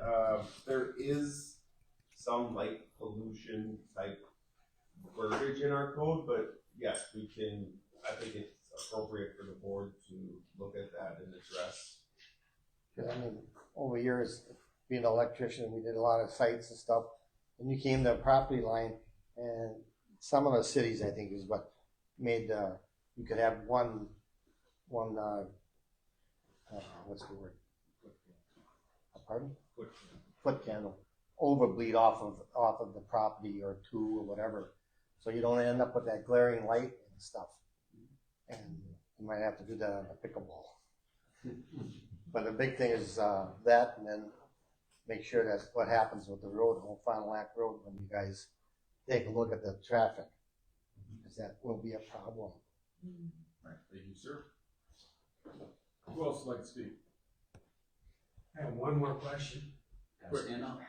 there is some light pollution type verbiage in our code, but yes, we can, I think it's appropriate for the board to look at that and address. I mean, over years, being an electrician, we did a lot of sites and stuff. And you came to a property line, and some of the cities, I think, is what made you could have one what's the word? Pardon? Foot candle overbleed off of the property or two or whatever, so you don't end up with that glaring light and stuff. And you might have to do that on a pickleball. But the big thing is that, and then make sure that's what happens with the road, Old Fond du Lac Road, when you guys take a look at the traffic, because that will be a problem. Right, thank you, sir. Who else would like to speak? I have one more question. Stand up.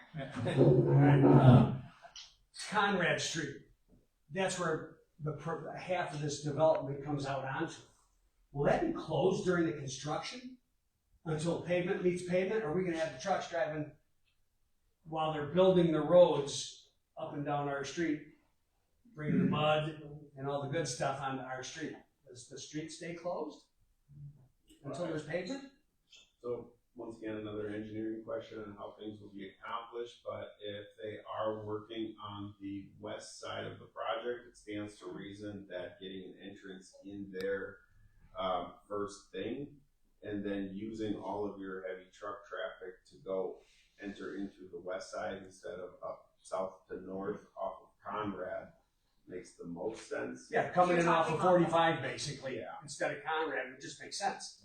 Conrad Street, that's where half of this development comes out onto. Will that be closed during the construction until pavement meets pavement? Or are we gonna have the trucks driving while they're building the roads up and down our street, bringing the mud and all the good stuff onto our street? Does the street stay closed until there's pavement? So once again, another engineering question on how things will be accomplished, but if they are working on the west side of the project, it stands to reason that getting an entrance in there first thing, and then using all of your heavy truck traffic to go enter into the west side instead of up south to north off of Conrad makes the most sense. Yeah, coming in off of 45 basically, instead of Conrad, it just makes sense.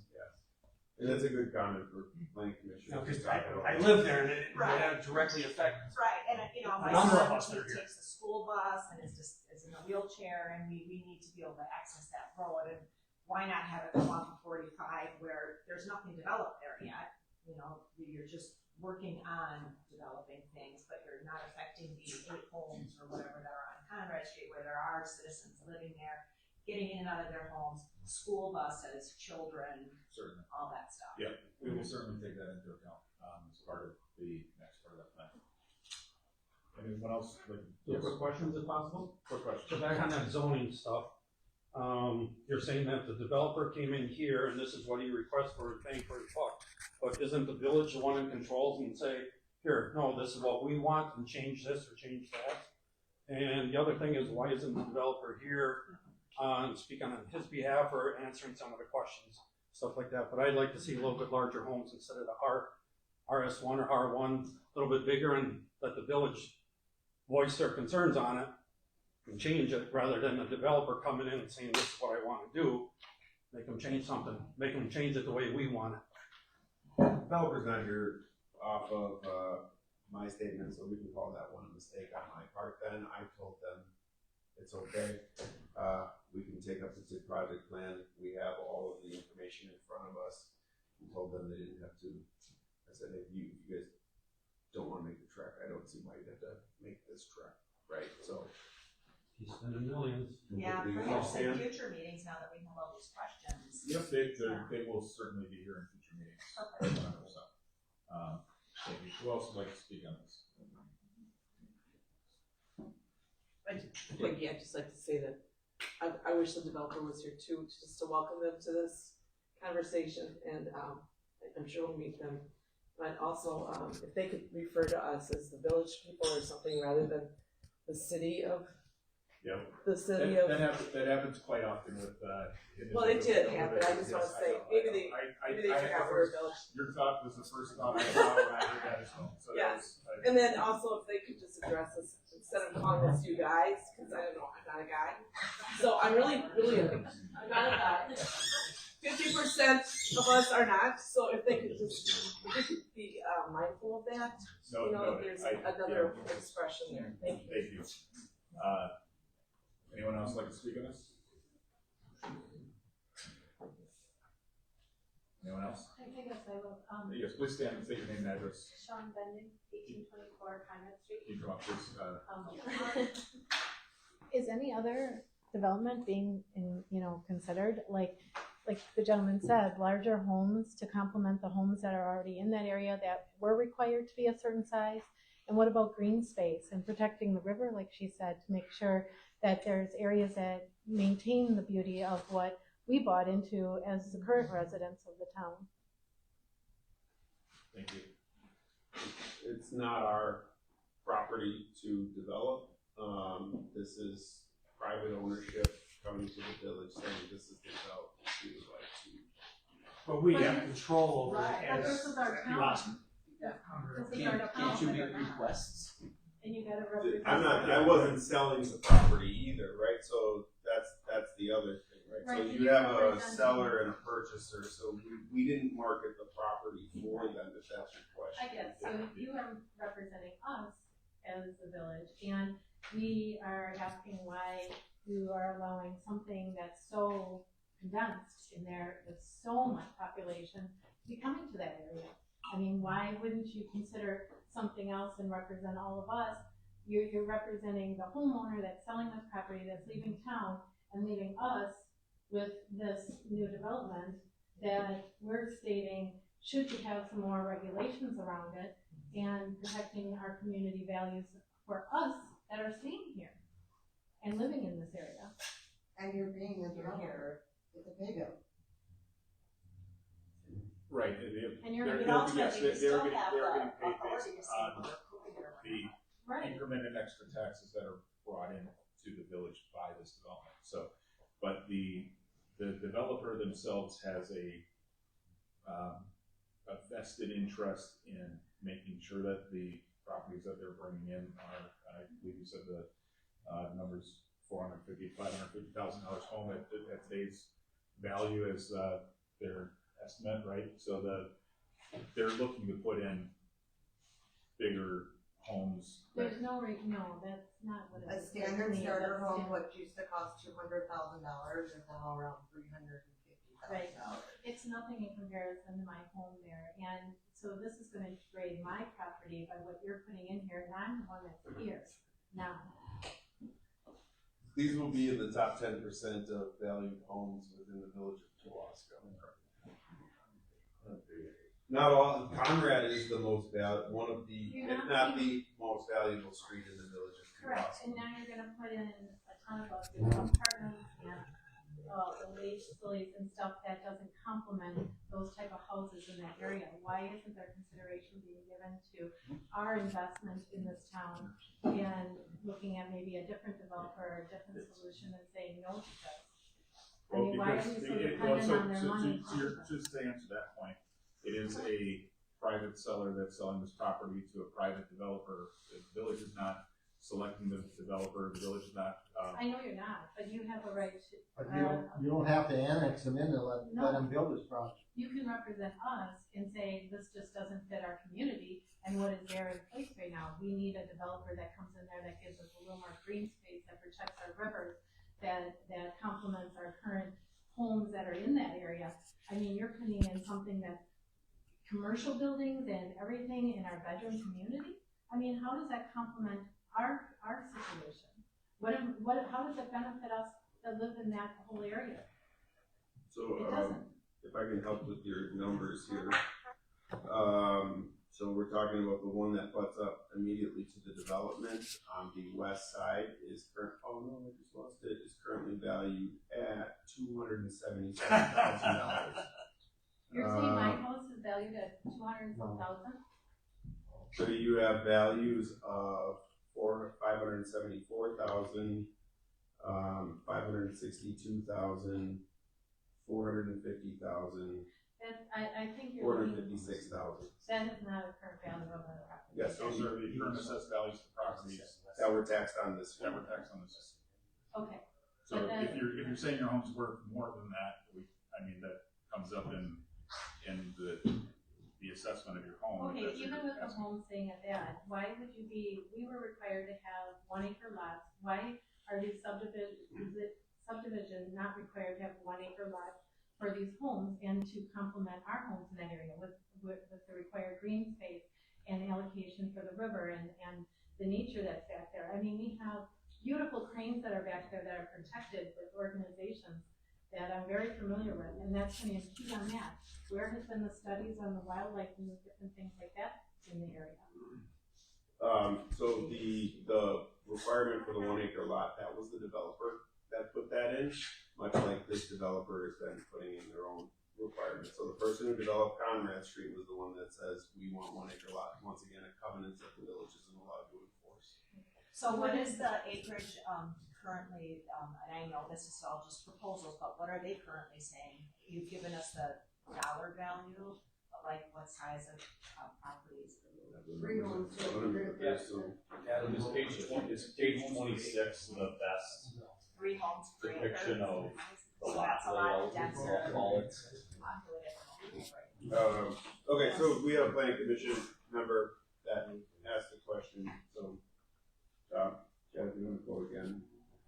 And that's a good comment for planning commission. Because I live there and it directly affects. Right, and my Number of son, us that are he here. takes the school bus and is in a wheelchair, and we need to be able to access that road, and why not have it come off of 45 where there's nothing developed there yet? You're just working on developing things, but you're not affecting the 8 homes or whatever that are on Conrad Street where there are citizens living there, getting in and out of their homes, school buses, children, Certainly. all that stuff. Yeah, we will certainly take that into account as part of the next part of that plan. Anyone else? Quick questions if possible? Quick question. So back on that zoning stuff, you're saying that the developer came in here and this is what he requests for paying for his buck. But isn't the village the one in controls and say, here, no, this is what we want and change this or change that? And the other thing is, why isn't the developer here speaking on his behalf or answering some of the questions, stuff like that? But I'd like to see a little bit larger homes instead of the RS1 or R1, a little bit bigger, and let the village voice their concerns on it and change it, rather than the developer coming in and saying, this is what I want to do. Make them change something, make them change it the way we want it. Developer's not here off of my statement, so we can call that one a mistake on my part then. I told them it's okay. We can take up the TID project plan. We have all of the information in front of us. We told them they didn't have to. I said, if you guys don't want to make the trek, I don't see why you'd have to make this trek, right? So He's spending millions. Yeah, do you perhaps in understand? future meetings, now that we have all these questions. Yep, they will certainly be here in future meetings. Okay. 100%. Thank you. Who else would like to speak on this? I'd just like to say that I wish the developer was here too, just to welcome them to this conversation, and I'm sure we'll meet them. But also, if they could refer to us as the village people or something rather than the city of. Yep. The city that happens quite often with. Well, it did happen. I just want to say maybe they forgot we were a village. Your thought was the first thought I thought when I heard that as well. So Yes. And then also if they could just address us instead of calling us you guys, because I don't know, I'm not a guy. So I'm really, I'm not a guy. 50% of us are not. So if they could just be mindful of that, there's another expression there. Thank you. Thank you. Anyone else like to speak on this? Anyone Anyone else? I guess I will, Yes, please stand and state your name and address. Sean Bending, 1824 Conrad Street. Can you come up, please? Is any other development being considered, like the gentleman said, larger homes to complement the homes that are already in that area that were required to be a certain size? And what about green space and protecting the river, like she said, to make sure that there's areas that maintain the beauty of what we bought into as the current residents of the town? Thank you. It's not our property to develop. This is private ownership coming to the village saying this is the development we would like to. But we have control over Right, it but as this is our town. Kewaskum. This is our town. Can't you make requests? And you gotta represent. I wasn't selling the property either, right? So that's the other thing, right? So Right, you you're have a representing- seller and a purchaser, so we didn't market the property for them, if that's your question. I guess, so you are representing us as the village, and we are asking why you are allowing something that's so condensed in there with so much population to be coming to that area. I mean, why wouldn't you consider something else and represent all of us? You're representing the homeowner that's selling this property, that's leaving town, and leaving us with this new development that we're stating should have some more regulations around it and protecting our community values for us that are staying here and living in this area. And you're paying a developer with a pay bill. Right. And you're they're- gonna they're- yes, you they're still getting have paid the based authority to say on we're approving it or the Right. increment and extra taxes that are brought in to the village by this development. So, but the developer themselves has a vested interest in making sure that the properties that they're bringing in are, I believe you said the numbers, $450,000 home at today's value is their estimate, right? So they're looking to put in bigger homes. There's no, no, that's not what it A is. standard That's starter home, standard. what used to cost $200,000 is now around $350,000. It's nothing in comparison to my home there, and so this is gonna degrade my property by what you're putting in here, and I'm the one that's here now. These will be in the top 10% of valued homes within the village of Kewaskum. Not all, Conrad is the most one of the, if not the most valuable street in the village of Correct, Kewaskum. and now you're gonna put in a ton of apartments and, the wage facilities and stuff that doesn't complement those type of houses in that area. Why isn't there consideration being given to our investment in this town and looking at maybe a different developer or a different solution and saying no to this? I mean, why are we so dependent on their money? Just to answer that point, it is a private seller that's selling this property to a private developer. The village is not selecting the developer, the village is not. I know you're not, but you have a right to. But you don't have to annex them in to let them build this project. You can represent us and say, this just doesn't fit our community, and what is there in place right now? We need a developer that comes in there that gives us a little more green space, that protects our rivers, that complements our current homes that are in that area. I mean, you're putting in something that's commercial buildings and everything in our bedroom community. I mean, how does that complement our situation? How does it benefit us that live in that whole area? So, It doesn't. if I can help with your numbers here. So we're talking about the one that butts up immediately to the development on the west side is currently valued at $277,000. You're saying my house is valued at $200,000? So you have values of $574,000, $562,000, $450,000, I think you're. $456,000. That is not a current value of the property. Yes, Those are the current assessed values of the properties that were taxed on this. that were taxed on this. Okay. So if you're saying your home's worth more than that, that comes up in the assessment of your home. Okay, even with the home staying at that, why would you be, we were required to have 1 acre lots. Why are these subdivisions not required to have 1 acre lots for these homes and to complement our homes in that area with the required green space and allocation for the river and the nature that's back there. I mean, we have beautiful cranes that are back there that are protected with organizations that I'm very familiar with, and that's going to impede on that. Where has been the studies on the wildlife and the different things like that in the area? So the requirement for the 1 acre lot, that was the developer that put that in, much like this developer has been putting in their own requirements. So the person who developed Conrad Street was the one that says we want 1 acre lot. Once again, a covenant that the village isn't allowed to enforce. So what is the acreage currently, and I know this is all just proposals, but what are they currently saying? You've given us the dollar value, but like what size of properties? It's page 26, the best 3 homes per acre. depiction of the So lot that's a lot layout, denser. I'll call it. Populated. Okay, so we have a planning commission member that asked the question, so, Chad, if you want to go again.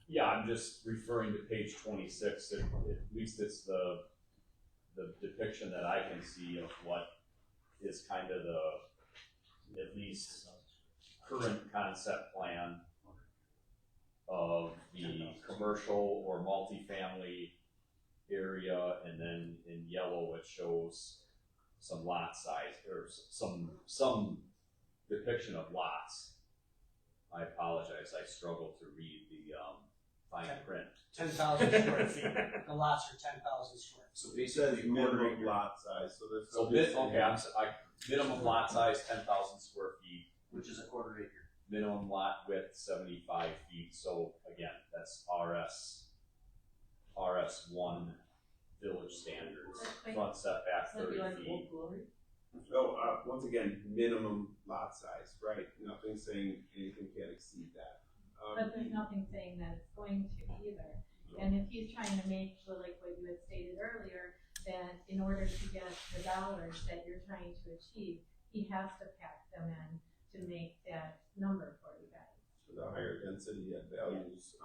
Yeah, I'm just referring to page 26, at least it's the depiction that I can see of what is kind of the, at least, current concept plan of the commercial or multifamily area, and then in yellow it shows some lot size, or some depiction of lots. I apologize, I struggle to read the fine print. 10,000 square feet. The lots are 10,000 square. So It says minimum lot size, so that's. Minimum lot size 10,000 square feet, Which is a quarter acre. minimum lot width 75 feet. So again, that's RS1 village standards. Front setback 30 feet. So, once again, minimum lot size, right? Nothing saying anything can't exceed that. But there's nothing saying that it's going to either. And if he's trying to make, like what you had stated earlier, that in order to get the dollars that you're trying to achieve, he has to pack them in to make that number for you guys. So the higher density and values.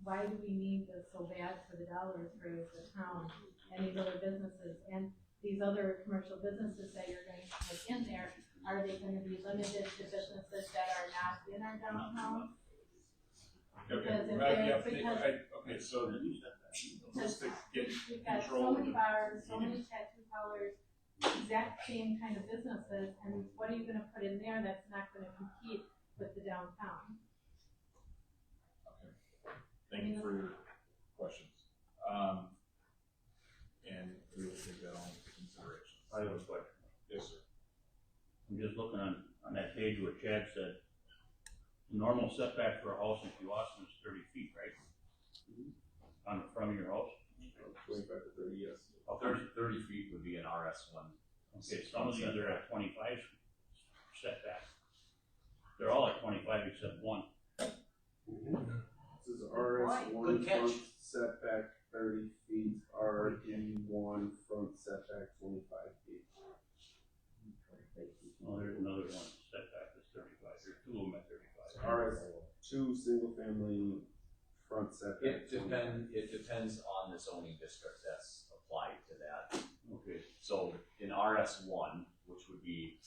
Why do we need this so bad for the dollars for the town and these other businesses and these other commercial businesses that you're going to put in there? Are they going to be limited to businesses that are not in our downtown? Okay, so just to get We've got control. so many bars, so many tattoo parlors, exact same kind of businesses, and what are you gonna put in there that's not gonna compete with the downtown? Thank you for your questions. And we will take that on into consideration. I have a question. Yes, sir. I'm just looking on that page where Chad said, the normal setback for a house in Kewaskum is 30 feet, right? On the front of your house? 25 to 30, yes. 30 feet would be an RS1. Okay, some of these are at 25 setback. They're all at 25 except one. This is RS1 Good catch. front setback 30 feet, RD1 front setback 25 feet. Well, there's another one, setback is 35. There's 2 of them at 35. RS2 single family front setback. It depends on the zoning district that's applied to that. Okay. So in RS1, which would be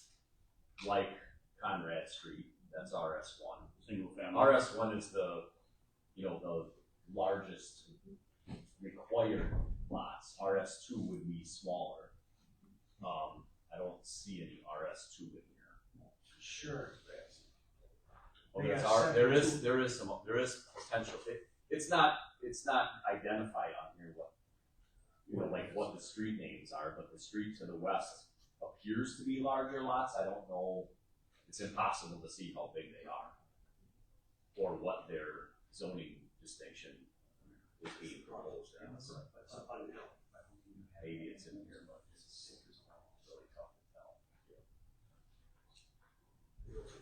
like Conrad Street, that's RS1. Single family. RS1 is the largest required lots. RS2 would be smaller. I don't see any RS2 in here. Sure. Well, They there's got there is potential. It's not identified on here what the street names are, but the street to the west appears to be larger lots. I don't know. It's impossible to see how big they are or what their zoning distinction is being proposed as. Maybe it's in here, but it's really tough to tell.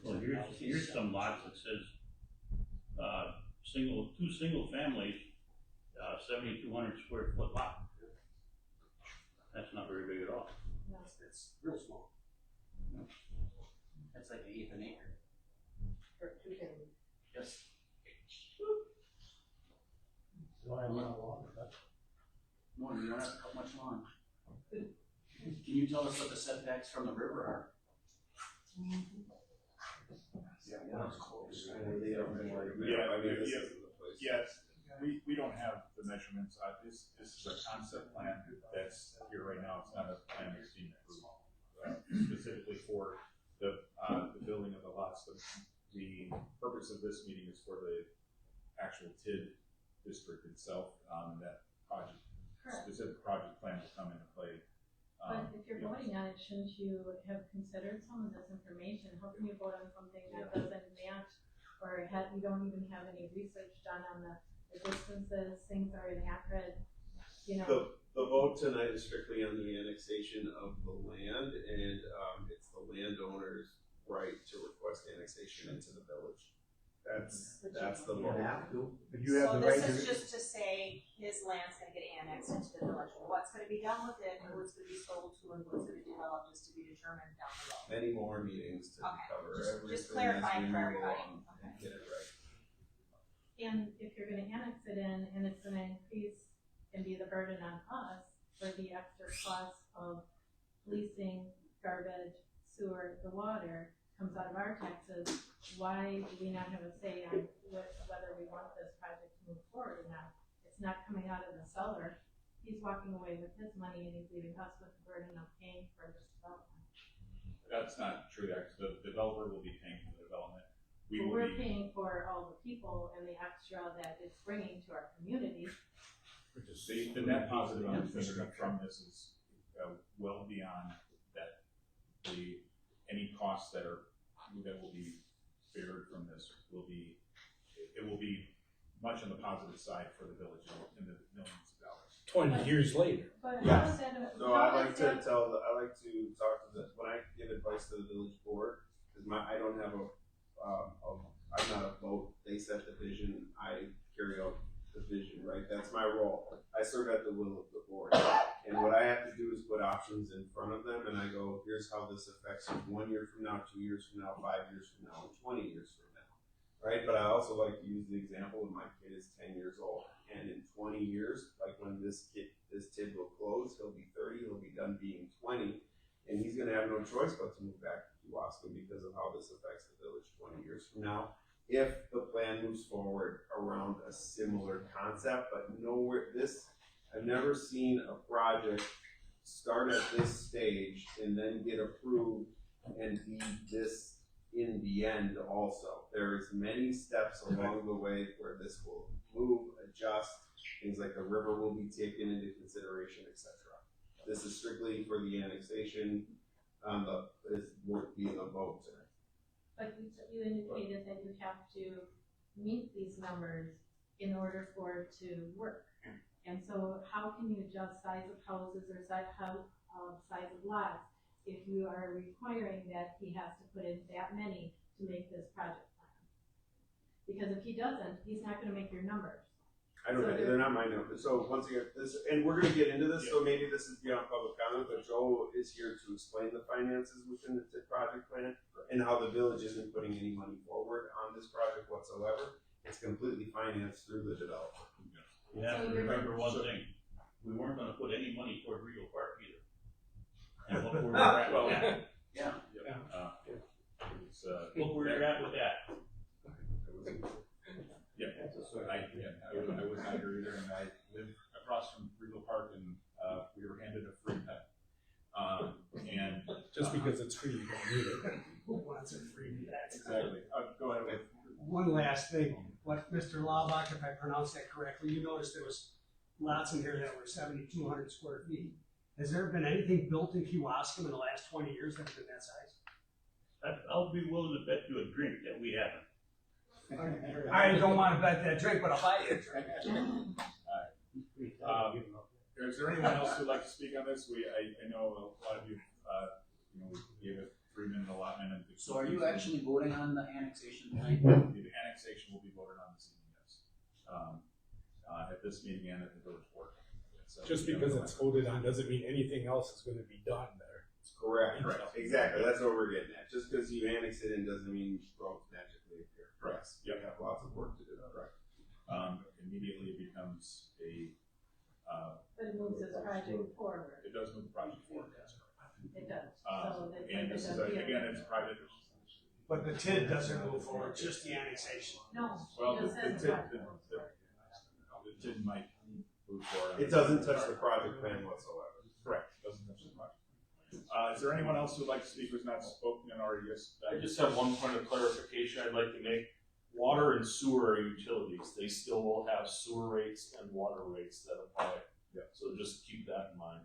Well, here's some lots that says, two single families, 7,200 square foot lot. That's not very big at all. It's real small. That's like an eighth an acre. Yes. Don't have a lot of water, but No, you don't have to cut much lawn. Can you tell us what the setbacks from the river are? Yes, we don't have the measurements. This is a concept plan that's here right now. It's not a plan that's being approved specifically for the building of the lots. The purpose of this meeting is for the actual TID district itself. That project, specific project plan will come into play. But if you're voting on it, shouldn't you have considered some of this information? How can you vote on something that doesn't match, or you don't even have any research done on the distances, things are inaccurate, you know? The vote tonight is strictly on the annexation of the land, and it's the landowner's right to request annexation into the village. That's the vote. But you have So the right this is to. just to say his land's gonna get annexed into the village. What's gonna be done with it, and who it's gonna be sold to, and who's gonna develop is to be determined down the road. Many more meetings to Okay, cover just everything clarifying as we for move everybody. along and get it right. And if you're gonna annex it in, and it's gonna increase and be the burden on us for the extra cost of leasing, garbage, sewer, the water comes out of our taxes, why do we not have a say on whether we want this project to move forward or not? It's not coming out of the seller. He's walking away with his money and he's leaving us with the burden of paying for this development. That's not true. The developer will be paying for the development. We're paying for all the people and the extra that it's bringing to our community. The net positive infrastructure from this is well beyond that. Any costs that will be bared from this will be much on the positive side for the village in the millions of dollars. 20 years later. But Yes. how is that? So I like to talk to when I give advice to the village board, because I don't have I'm not a vote. They set the vision. I carry out the vision, right? That's my role. I serve at the will of the board. And what I have to do is put options in front of them, and I go, here's how this affects you 1 year from now, 2 years from now, 5 years from now, and 20 years from now, right? But I also like to use the example of my kid is 10 years old, and in 20 years, like when this TID will close, he'll be 30, he'll be done being 20, and he's gonna have no choice but to move back to Kewaskum because of how this affects the village 20 years from now. If the plan moves forward around a similar concept, but I've never seen a project start at this stage and then get approved and be this in the end also. There's many steps along the way where this will move, adjust, things like the river will be taken into consideration, etc. This is strictly for the annexation, this won't be the vote tonight. But you indicated that you have to meet these numbers in order for it to work. And so how can you adjust size of houses or size of lots if you are requiring that he has to put in that many to make this project plan? Because if he doesn't, he's not gonna make your numbers. They're not my numbers. So once again, and we're gonna get into this, so maybe this is beyond public comment, but Joe is here to explain the finances within the TID project plan and how the village isn't putting any money forward on this project whatsoever. It's completely financed through the developer. You have to remember one thing, we weren't gonna put any money toward Regal Park either. And look where we're at with that. Yeah. Look where you're at with that. I was not here either, and I live across from Regal Park, and we were handed a free pet. And Just because it's free, you don't need it. Who wants it free? exactly. Go ahead with. One last thing, what Mr. Laubach, if I pronounced that correctly, you noticed there was lots in here that were 7,200 square feet. Has there been anything built in Kewaskum in the last 20 years that's been that size? I'll be willing to bet you a drink that we haven't. I don't want to bet that drink, but I'll buy you a drink. Is there anyone else who'd like to speak on this? I know a lot of you, we gave a 3-minute allotment. And So are you actually voting on the annexation tonight? The annexation will be voted on this evening, yes. At this meeting and at the village board. Just because it's voted on doesn't mean anything else is going to be done there. Correct. Right. Exactly. That's what we're getting at. Just because you annex it in doesn't mean growth magically appear. Yes. You have lots of work to do. Correct. Immediately it becomes a But it moves this project forward. It does move the project forward, yes. It does. So that And this is, again, it's private. But the TID doesn't move forward, just the annexation. No. Well, it the says TID might move forward. It doesn't touch the project plan whatsoever. Correct, doesn't touch the project. Is there anyone else who'd like to speak who's not spoken or yes? I just have one point of clarification I'd like to make. Water and sewer are utilities. They still will have sewer rates and water rates that apply. Yeah. So just keep that in mind.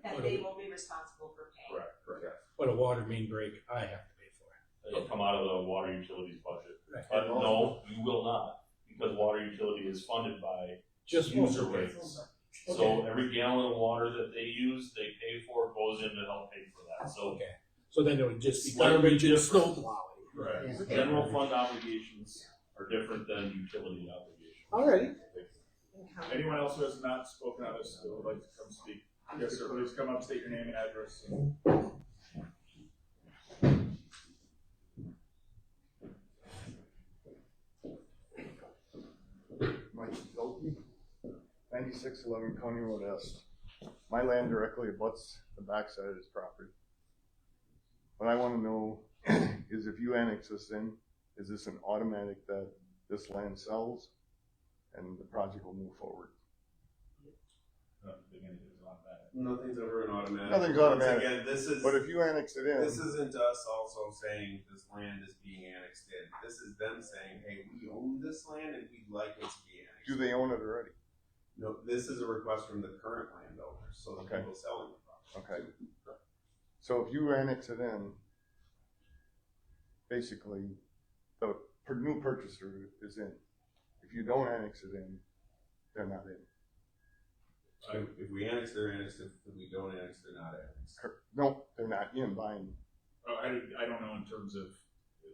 And they will be responsible for paying. Correct. But a water main break, I have to pay for it. It'll come out of the water utilities budget. Right. But no, you will not, because water utility is funded by Just user water. rates. So every gallon of water that they use, they pay for, goes in to help pay for that. So Okay. So then it would just be Slightly garbage and different. snow plowing. Correct. General fund obligations are different than utility obligations. Alrighty. Anyone else who has not spoken on this who would like to come speak? Yes, sir, please come up, state your name and address. Mike Dolke, 9611 County Road S. My land directly abuts the backside of this property. What I want to know is if you annex this in, is this an automatic that this land sells and the project will move forward? Nothing's ever an automatic. Nothing's Once automatic. Again, this is. But if you annex it in, This isn't us also saying this land is being annexed in. This is them saying, hey, we own this land and we'd like it to be annexed. do they own it already? No, this is a request from the current landowners, so the Okay. people selling the property. Okay. So if you annex it in, basically, the new purchaser is in. If you don't annex it in, they're not in. If we annex, they're annexed. If we don't annex, they're not annexed. No, they're not in buying. I don't know in terms of,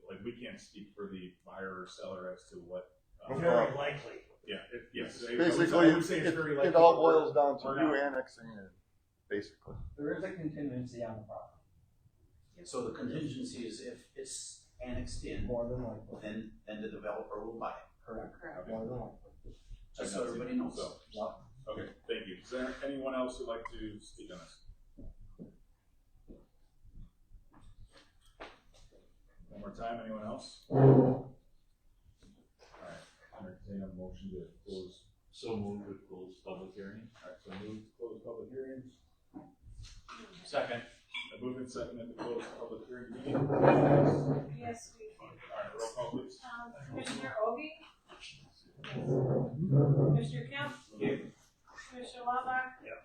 like, we can't speak for the buyer or seller as to what. Very likely. Yeah, yes. Basically, I would say it's very likely. it all boils down to or you not. annexing it, basically. There is a contingency on the property. So the contingency is if it's annexed in, More than likely. then the developer will buy it. Correct. More than likely. Just so everybody knows. So, okay, thank you. Is there anyone else who'd like to speak on this? One more time, anyone else? All right, entertain a motion to close. So move to close public hearing. All right, so move to close public hearings. Second. I move and second to close public hearing meeting. Yes, we can. All right, roll call please. Commissioner Obi? Commissioner Kemp? Here. Commissioner Lovak? Yeah.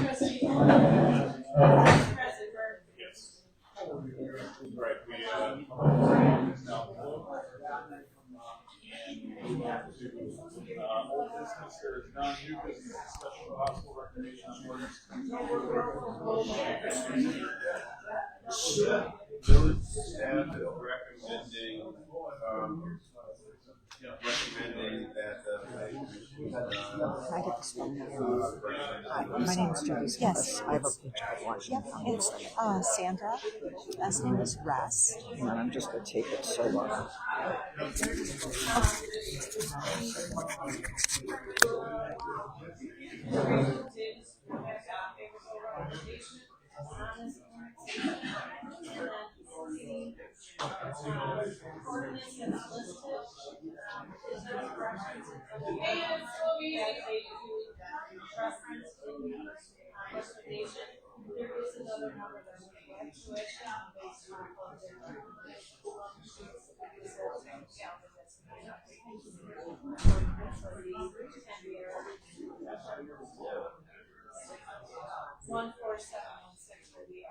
Trustee President Berg? Yes. All right, we, is now closed. And we have to, old business, there is non-new business, discussion of possible recommendation on ordinance. Village staff is recommending that the planning commission. I get this one. Hi, my name is Judy. Yes, I have a picture of one. Yep, it's Sandra. Last name is Russ. And I'm just going to take it solo. There is another number that we can to it based on One 4716 will be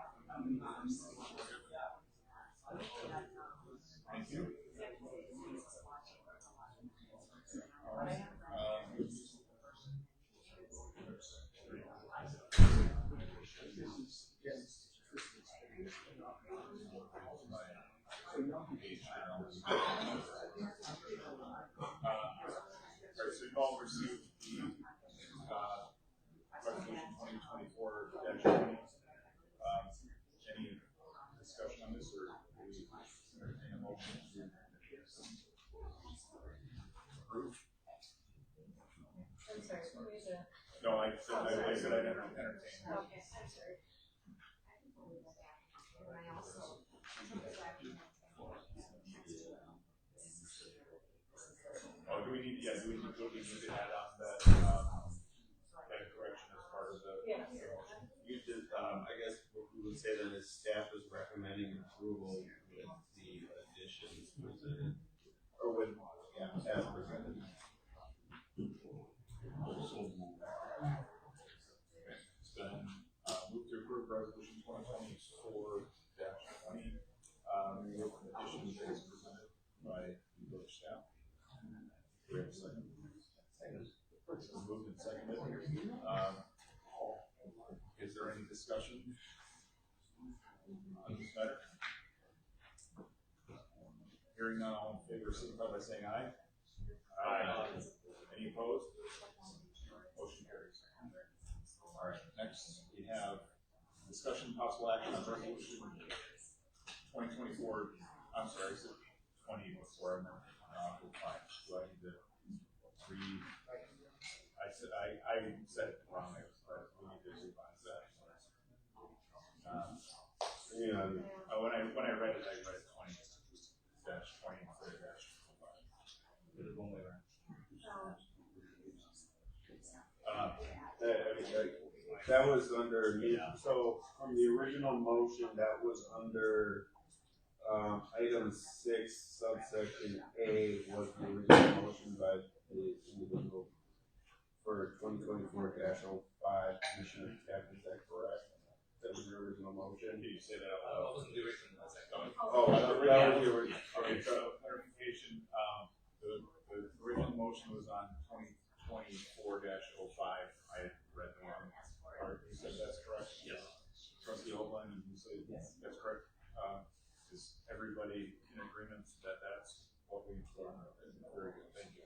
Thank you. All right. Alright, so you've all received the, resolution 2024-20. Any discussion on this, or do we entertain a motion to approve? I'm sorry. No, I said I'd entertain. Oh, do we need to add on that, that correction as part of the? Yeah. You did, I guess what we would say then is staff is recommending approval with the additions presented, or with, yeah, as presented. It's been, moved to approve resolution 2024-20, with additions as presented by the village staff. Do we have a second? It's been moved and seconded. Is there any discussion on this matter? Hearing none, all in favor, signify by saying aye. Aye. Any opposed? Motion carries. All right, next we have discussion possible action on resolution 2024. I'm sorry, 2024. Fine. Do I need to read? I said it wrong. We need to revise that. When I read it, I read 20-20 instead of -5. Did it one way around. That was under, so from the original motion, that was under item 6, subsection A, was the original motion by the individual for 2024-05 Commissioner Tapp. Is that correct? That was your original motion. Did you say that out loud? That wasn't the original. Oh, that was the original. Okay, so clarification. The original motion was on 2024-05. I read the wrong part. You said that's correct? Yes. Trustee Oldland, you say yes. That's correct. Is everybody in agreement that that's what we put on? Very good, thank you.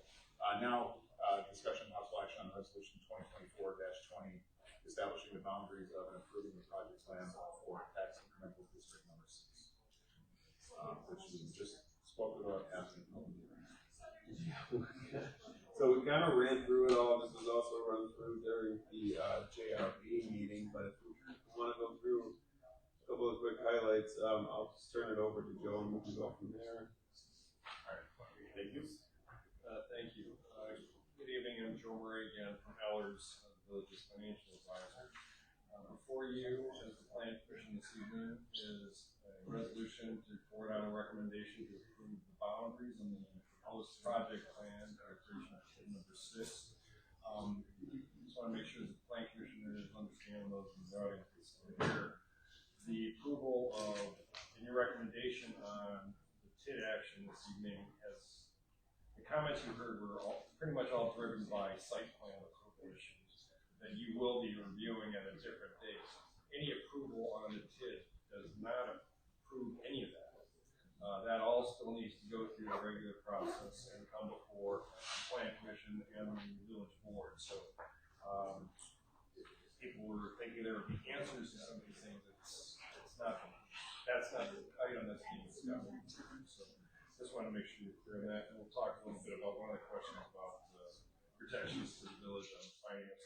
Now, discussion possible action on resolution 2024-20, establishing the boundaries of and approving the project plan for tax incremental district number 6, which we just spoke about asking. So we kind of ran through it all. This was also run through during the JRB meeting, but if we want to go through a couple of quick highlights, I'll just turn it over to Joe and we can go from there. All right, thank you. Thank you. Good evening, I'm Joe Murray again from Ellers, Village's financial advisor. Before you, as the Plan Commission this evening, is a resolution to forward on a recommendation to approve the boundaries and the proposed project plan for creation of number 6. Just want to make sure that the Plan Commissioners understand those regarding this here. The approval of the new recommendation on the TID action this evening has, the comments you heard were pretty much all driven by site plan approval issues that you will be reviewing at a different date. Any approval on the TID does not approve any of that. That all still needs to go through the regular process and come before the Plan Commission and the Village Board. So if people were thinking there would be answers to some of these things, it's not. That's not the item that's being discussed. So just want to make sure you're clear on that, and we'll talk a little bit about one of the questions about protections to the village on finance.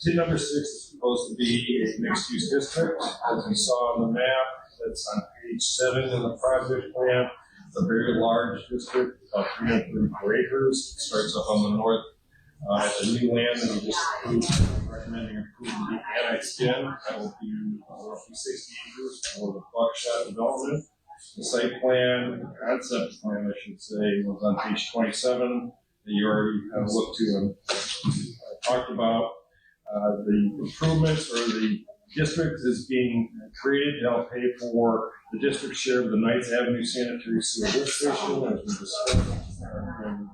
TID number 6 is supposed to be a mixed-use district, as we saw on the map. That's on page 7 in the project plan. It's a very large district, about 334 acres. It starts up on the north at the new land that we just approved, recommending approval to be annexed in. That will be roughly 60 acres for the Buckshot development. The site plan, concept plan, I should say, was on page 27 that you already have looked to and talked about. The improvements or the district is being created to help pay for the district share of the Knights Avenue Sanitary Sewer Lift Station, as we discussed in the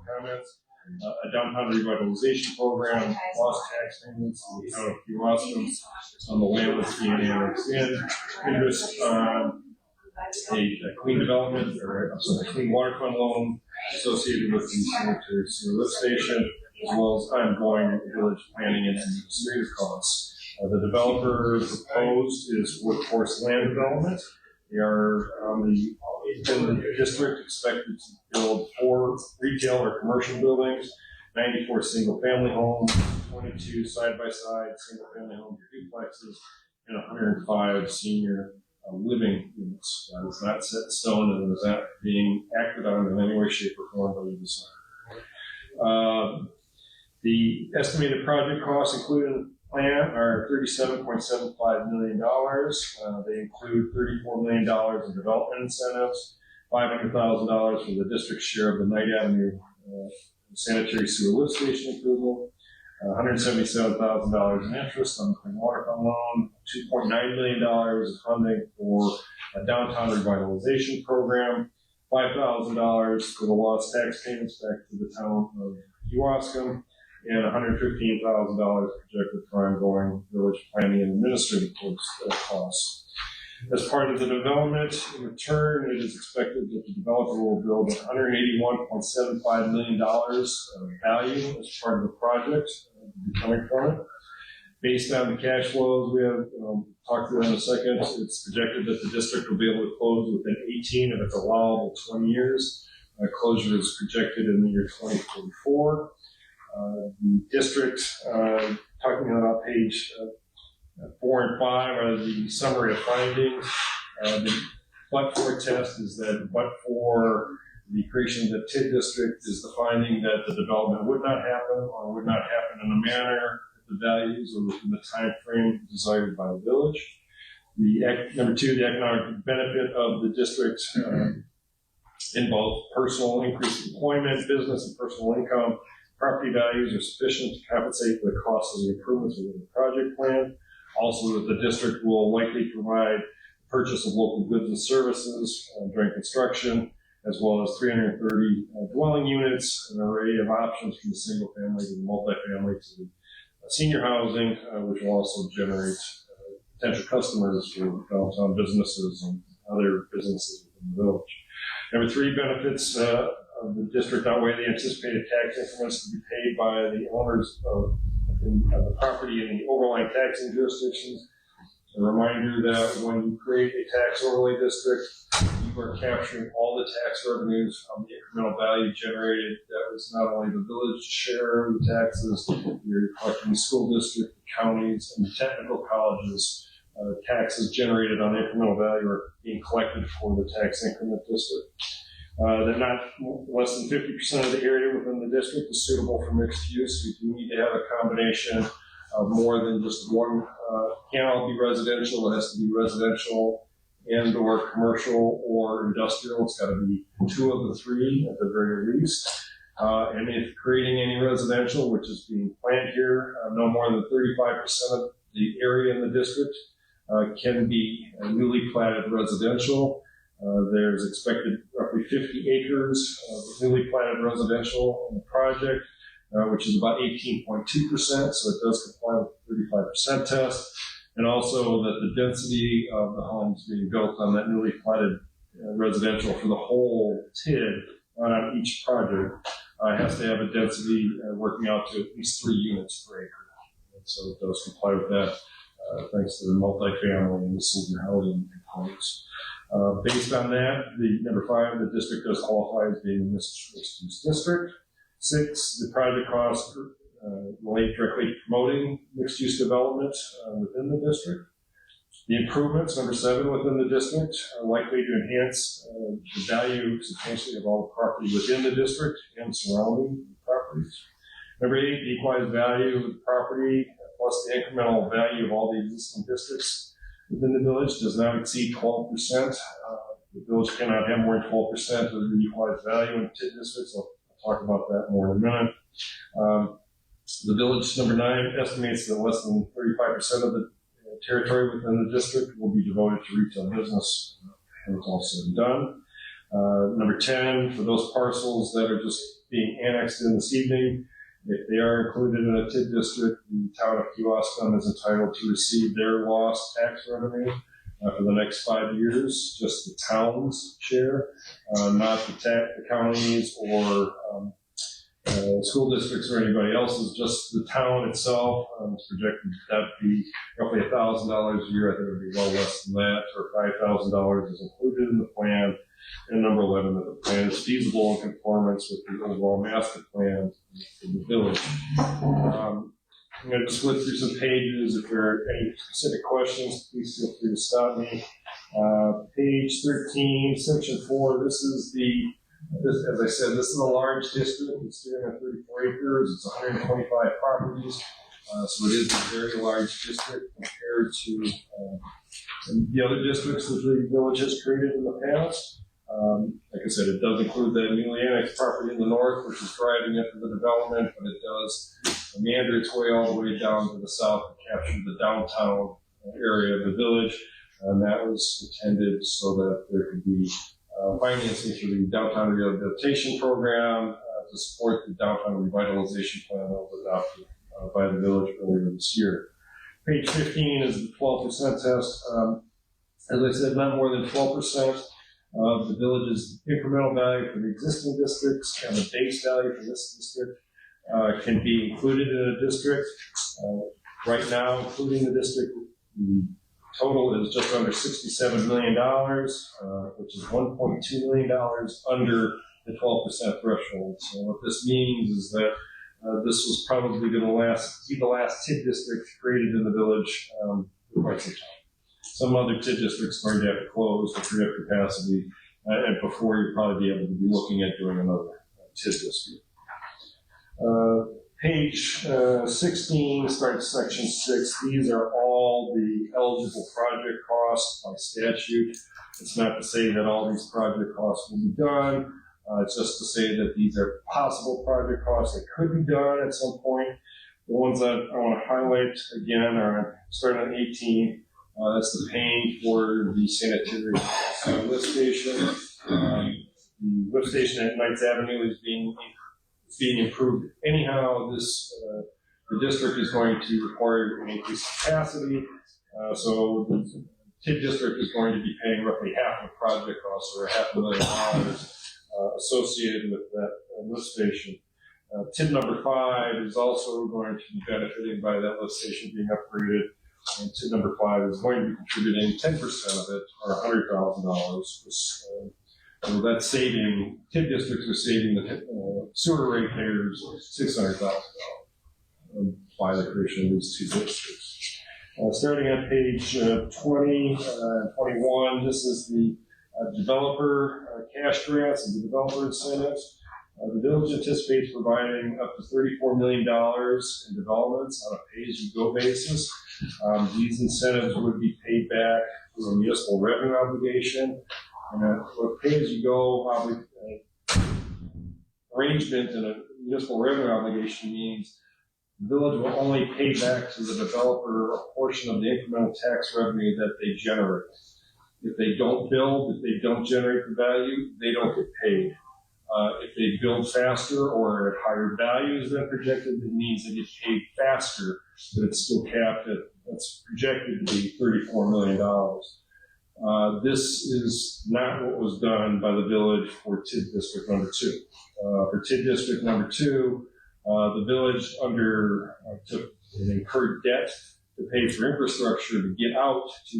comments. A downtown revitalization program, lost tax payments in the town of Kewaskum on the land that's being annexed in, interest on a clean development, or I'm sorry, a clean water fund loan associated with the sanitary sewer lift station, as well as ongoing village planning and administrative costs. The developer proposed is workforce land development. They are in the district expected to build 4 retail or commercial buildings, 94 single-family homes, 22 side-by-side single-family homes or duplexes, and 105 senior living units. That is not set in stone and is not being acted on in any way, shape, or form by the design. The estimated project costs included in the plan are $37.75 million. They include $34 million in development incentives, $500,000 for the district's share of the Knight Avenue sanitary sewer lift station approval, $177,000 in interest on the Clean Water Fund loan, $2.9 million in funding for a downtown revitalization program, $5,000 for the lost tax payments back to the town of Kewaskum, and $115,000 projected for ongoing village planning and administrative costs. As part of the development, in return, it is expected that the developer will build $181.75 million of value as part of the project coming from it. Based on the cash flows we have talked about in a second, it's projected that the district will be able to close within 18 of its allowable 20 years. Closure is projected in the year 2044. The district, talking about page 4 and 5 are the summary of findings. The but-for test is that but for the creation of the TID district is the finding that the development would not happen or would not happen in a manner that the values or within the time frame desired by the village. Number 2, the economic benefit of the district in both personal increased employment, business, and personal income. Property values are sufficient to compensate for the cost of the improvements within the project plan. Also, that the district will likely provide purchase of local goods and services during construction, as well as 330 dwelling units, an array of options from the single family to the multifamily to the senior housing, which will also generate potential customers for downtown businesses and other businesses within the village. Number 3, benefits of the district outweigh the anticipated tax increments to be paid by the owners of the property in the overlying taxing jurisdictions. A reminder that when you create a tax overlay district, you are capturing all the tax revenues on the incremental value generated. That was not only the village share of the taxes, you're collecting the school district, the counties, and the technical colleges. Taxes generated on incremental value are being collected for the tax increment district. That not less than 50% of the area within the district is suitable for mixed use. You need to have a combination of more than just one. Can't all be residential. It has to be residential and or commercial or industrial. It's got to be 2 of the 3 at the very least. And if creating any residential, which is being planned here, no more than 35% of the area in the district can be newly platted residential. There's expected roughly 50 acres of newly planted residential in the project, which is about 18.2%, so it does comply with the 35% test. And also that the density of the homes being built on that newly platted residential for the whole TID on each project has to have a density working out to at least 3 units per acre. And so it does comply with that, thanks to the multifamily and the senior housing components. Based on that, the number 5, the district does qualify as being a mixed-use district. 6, the project costs relate directly to promoting mixed-use development within the district. The improvements, number 7, within the district are likely to enhance the value substantially of all the property within the district and surrounding properties. Number 8, the equalized value of the property plus the incremental value of all the existing districts within the village does not exceed 12%. The village cannot have more than 12% of the equalized value in TID districts. I'll talk about that more in a minute. The village, number 9, estimates that less than 35% of the territory within the district will be devoted to retail business when it's all said and done. Number 10, for those parcels that are just being annexed in this evening, if they are included in a TID district, the town of Kewaskum is entitled to receive their lost tax revenue for the next 5 years, just the town's share, not the counties or school districts or anybody else's, just the town itself. It's projected that to be roughly $1,000 a year. I think it would be well less than that, or $5,000 is included in the plan. And number 11, that the plan is feasible in conformance with the overall master plan for the village. I'm going to just flip through some pages. If there are any specific questions, please feel free to stop me. Page 13, section 4, this, as I said, this is a large district. It's 334 acres. It's 125 properties. So it is a very large district compared to the other districts that the village has created in the past. Like I said, it does include that newly annexed property in the north, which is driving into the development, but it does meander its way all the way down to the south and capture the downtown area of the village. And that was intended so that there could be financing through the downtown rehabilitation program to support the downtown revitalization plan that was adopted by the village earlier this year. Page 15 is the 12% test. As I said, not more than 12% of the village's incremental value for the existing districts and the base value for this district can be included in a district. Right now, including the district, the total is just under $67 million, which is $1.2 million under the 12% threshold. So what this means is that this was probably going to be the last TID district created in the village for quite some time. Some other TID districts are going to have to close to free up capacity, and before you'll probably be able to be looking at doing another TID district. Page 16 starts section 6. These are all the eligible project costs by statute. It's not to say that all these project costs will be done. It's just to say that these are possible project costs that could be done at some point. The ones that I want to highlight again are starting on 18. That's the paying for the sanitary lift station. The lift station at Knights Avenue is being improved. Anyhow, the district is going to require an increased capacity. So the TID district is going to be paying roughly half of the project cost, or $500,000 associated with that lift station. TID number 5 is also going to be benefiting by that lift station being upgraded. And TID number 5 is going to be contributing 10% of it, or $100,000. So that's saving, TID districts are saving the sewer ratepayers $600,000 by the creation of these two districts. Starting on page 20 and 21, this is the developer cash grants and the developer incentives. The village anticipates providing up to $34 million in developments on a pay-as-you-go basis. These incentives would be paid back through a municipal revenue obligation. And a pay-as-you-go arrangement and a municipal revenue obligation means the village will only pay back to the developer a portion of the incremental tax revenue that they generate. If they don't build, if they don't generate the value, they don't get paid. If they build faster or at higher values than projected, it means they get paid faster, but it's still capped at, it's projected to be $34 million. This is not what was done by the village for TID District number 2. For TID District number 2, the village took an incurred debt to pay for infrastructure to get out to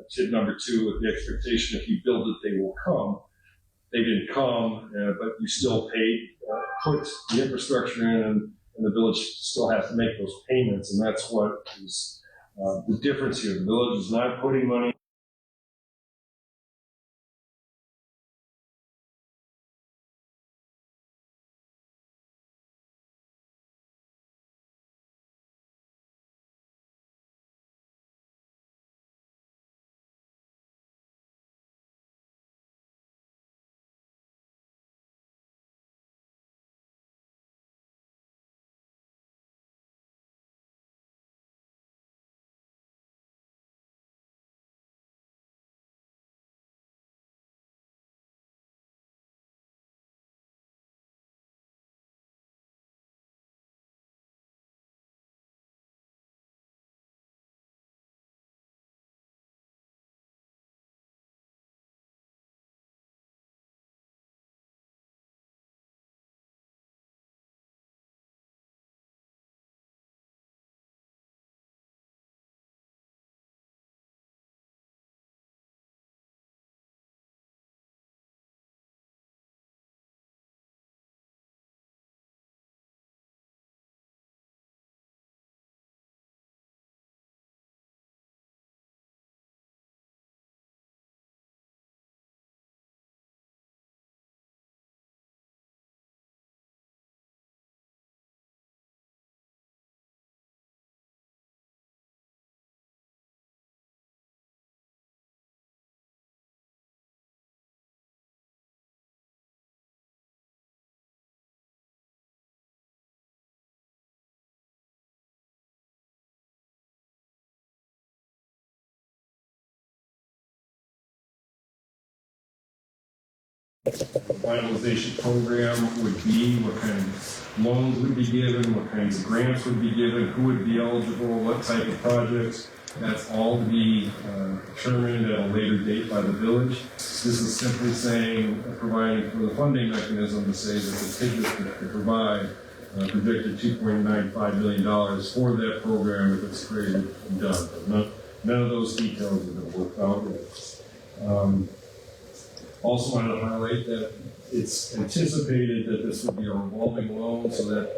TID number 2 with the expectation if you build it, they will come. They didn't come, but you still paid, put the infrastructure in, and the village still has to make those payments, and that's what is the difference here. The village is not putting money revitalization program would be, what kind of loans would be given, what kinds of grants would be given, who would be eligible, what type of projects. That's all to be determined at a later date by the village. This is simply saying, providing for the funding mechanism to say that the TID district could provide projected $2.95 million for that program if it's created and done. But none of those details have been worked out yet. Also wanted to highlight that it's anticipated that this would be a revolving loan, so that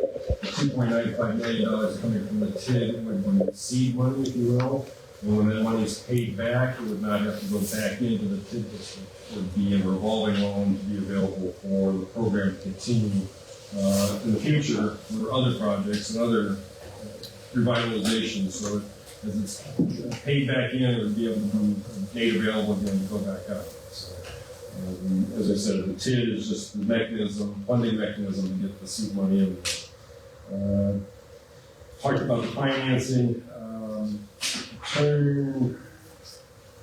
the $2.95 million coming from the TID would be seed money, if you will. And when that money is paid back, it would not have to go back into the TID district. It would be a revolving loan to be available for the program to continue in the future for other projects and other revitalizations. So as it's paid back in, it would be able to be made available again and go back out. So, as I said, the TID is just the mechanism, funding mechanism to get the seed money in. Talked about the financing. Turn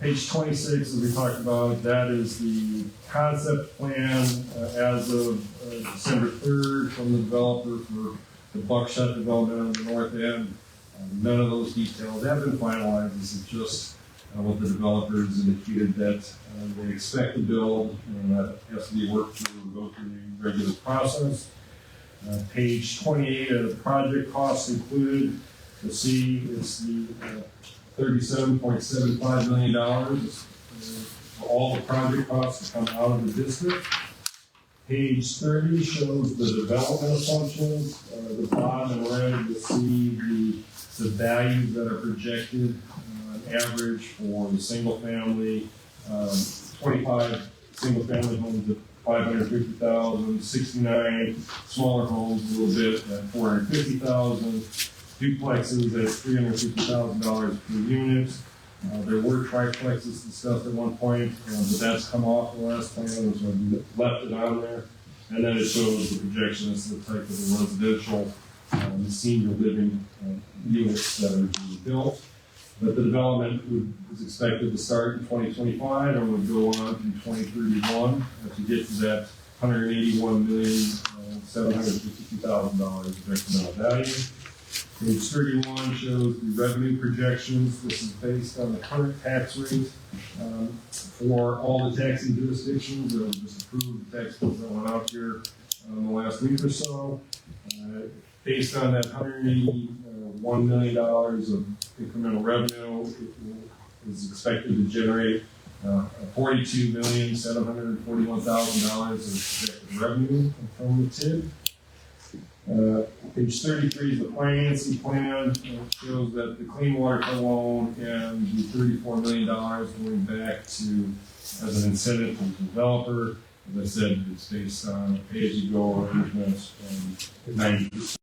page 26, as we talked about, that is the concept plan as of December 3rd from the developer for the Buckshot development on the north end. None of those details have been finalized. This is just what the developers indicated that they expect to build, and that has to be worked through and go through the regular process. Page 28 of the project costs included. You'll see it's the $37.75 million for all the project costs that come out of the district. Page 30 shows the development assumptions. The bottom and red, you'll see the values that are projected on average for the single family, 25 single family homes at $550,000, 69 smaller homes a little bit at $450,000. Duplexes at $350,000 per unit. There were triplexes discussed at one point, but that's come off the last plan, so I left it on there. And then it shows the projection as to the type of the residential senior living units that are being built. But the development is expected to start in 2025 and would go on through 2031 to get to that $181,752,000 projected amount value. Page 31 shows the revenue projections. This is based on the current tax rate for all the taxing jurisdictions that have just approved the tax bills that went out here in the last week or so. Based on that $181 million of incremental revenue, it is expected to generate $42,741,000 of projected revenue from the TID. Page 33 is the financing plan. It shows that the clean water loan and the $34 million going back to as an incentive to the developer. As I said, it's based on pay-as-you-go arrangements and 90%.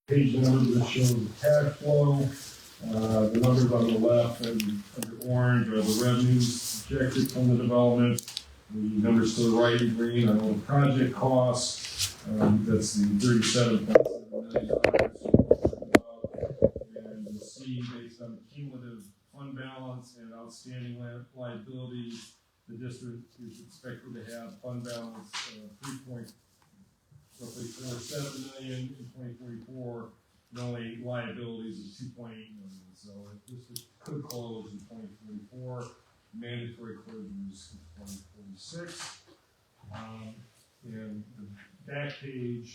Page numbers that show the cash flow. The numbers on the left and under orange are the revenues projected from the development. The numbers to the right in green are all the project costs. That's the $37.7 million. And you'll see, based on the cumulative fund balance and outstanding liabilities, the district is expected to have fund balance of $3.47 million in 2044, and only liabilities of $2.8 million. So the district could close in 2044. Mandatory closures in 2046. And the back page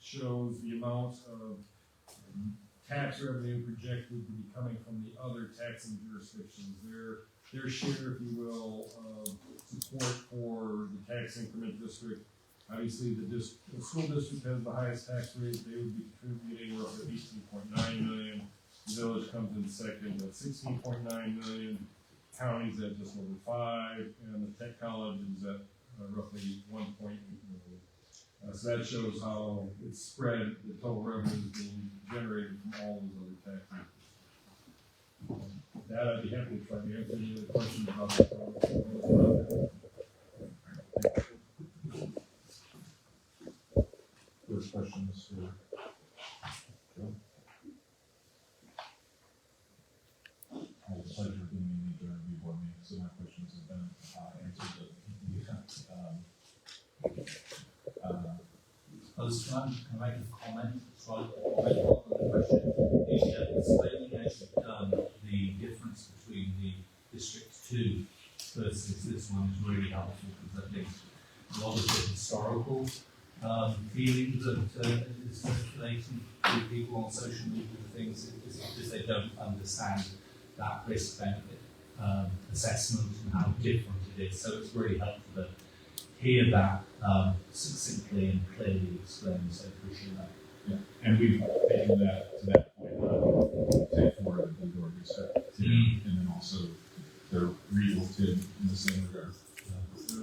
shows the amount of tax revenue projected to be coming from the other taxing jurisdictions. Their share, if you will, of support for the tax increment district. Obviously, the school district has the highest tax rate. They would be contributing roughly $18.9 million. The village comes in second at $16.9 million. Counties at just over $5 million, and the tech college is at roughly $1.8 million. So that shows how it's spread, the total revenue is being generated from all those other taxes. With that, I'd be happy to try to answer any other questions about the First question is for Joe. I have the pleasure of being in the board meeting, so my questions have been answered. But Post time, can I make a comment? Sorry, I'll make one other question. The explaining as you've done the difference between the District 2 versus this one is really helpful because I think a lot of the historical feelings that is circulating with people on social media and things is because they don't understand that risk benefit assessment and how different it is. So it's really helpful to hear that succinctly and clearly explained, so I appreciate that. Yeah, and we've taken that to that point, say for the Georgia set, and then also the regional TID in the same regard.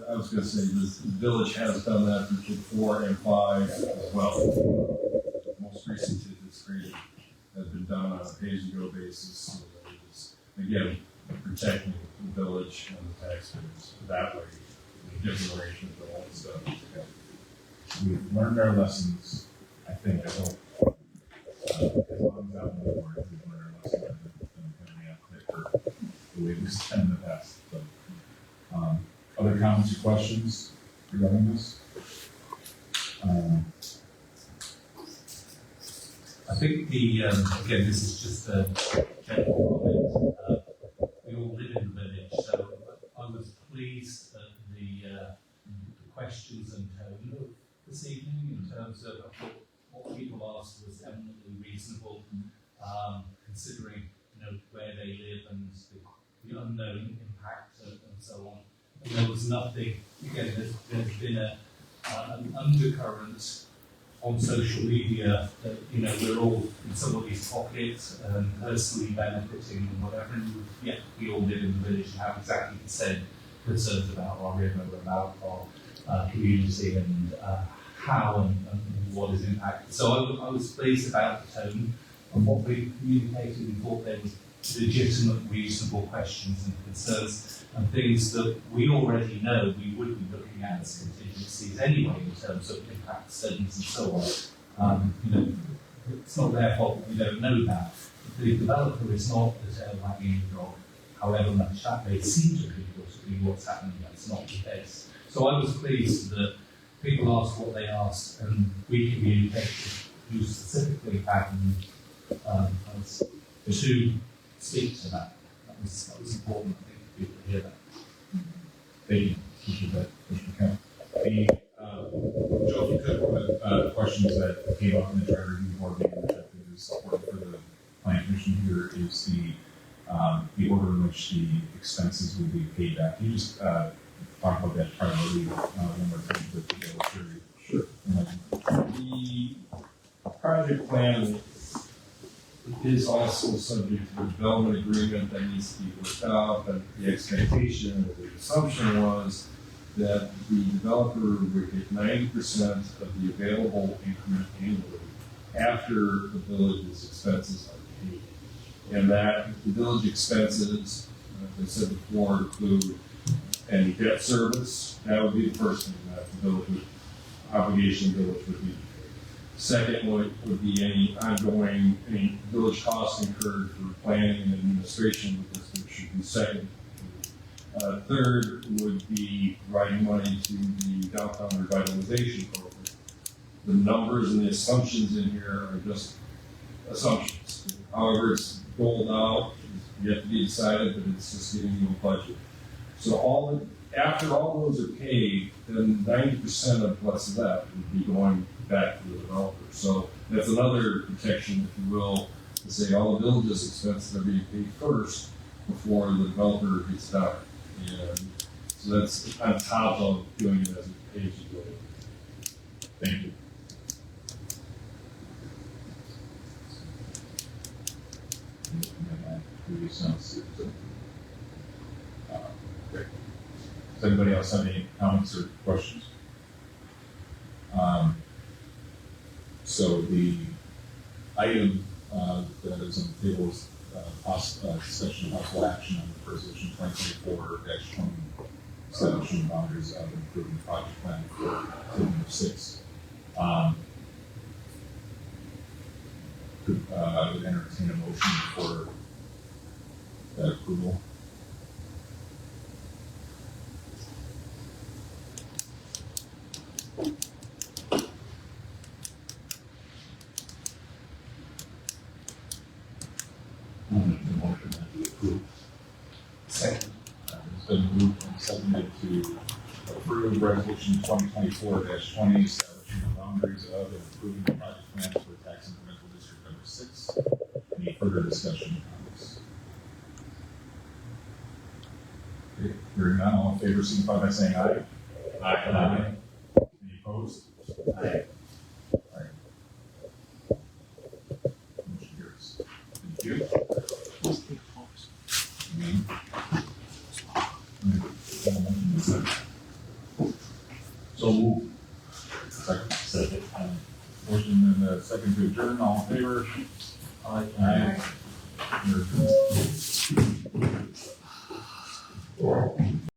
I was going to say the village has done that for TID 4 and 5 as well. The most recent TID that's created has been done on a pay-as-you-go basis. So that it's, again, protecting the village and the taxpayers that way. Different arrangements and all that stuff. We've learned our lessons, I think, I hope. As long as I'm on the board, we've learned our lessons and coming out for the way we've done in the past. So, other comments or questions regarding this? I think the, again, this is just a general comment. We all live in the village, so I was pleased that the questions and tone of this evening in terms of what people asked was eminently reasonable, considering where they live and the unknown impact and so on. And there was nothing, again, there's been an undercurrent on social media that we're all in somebody's pockets and personally benefiting and whatever, and yet we all live in the village and have exactly the same concerns about our river, about our community and how and what is impacted. So I was pleased about the tone and what we communicated and thought there was legitimate, reasonable questions and concerns and things that we already know we would be looking at as contingencies anyway in terms of impact studies and so on. It's not their fault that we don't know that. The developer is not the tail wagging the dog, however much that may seem to people to be what's happening. That's not the case. So I was pleased that people asked what they asked and we communicated who specifically had to speak to that. That was important, I think, for people to hear that. Thank you. Appreciate that, Mr. Kemp. Joe, if you could, questions that came up in the charter review board meeting, which I think is important for the planning commission here, is the order in which the expenses will be paid back. Can you just talk about that priority one more time for the period? Sure. The project plan is also subject to a development agreement that needs to be worked out, but the expectation or the assumption was that the developer would get 90% of the available increment annually after the village's expenses are paid. And that the village expenses, as I said before, include any debt service. That would be the first thing that the village would, obligation the village would be. Second would be any ongoing, any village costs incurred for planning and administration, which should be second. Third would be providing money to the downtown revitalization program. The numbers and the assumptions in here are just assumptions. However, it's doled out, yet to be decided, but it's just giving you a budget. So after all those are paid, then 90% of what's left would be going back to the developer. So that's another protection, if you will, to say all the village's expenses are being paid first before the developer gets done. And so that's on top of doing it as a pay-as-you-go. Thank you. Great. Does anybody else have any comments or questions? So the item that is on the table is discussion of possible action on the resolution 2024-20 establishing boundaries of improving project plan for number 6. I would entertain a motion for that approval. resolution 2024-20, establishing the boundaries of and approving the project plan for tax incremental district number 6. Any further discussion on this? Okay, hearing none, all in favor, signify by saying aye. Aye. Any opposed? Aye. Motion carries. Thank you. So move. Second. Motion and a second to adjourn, all in favor? Aye. Aye. You're adjourned.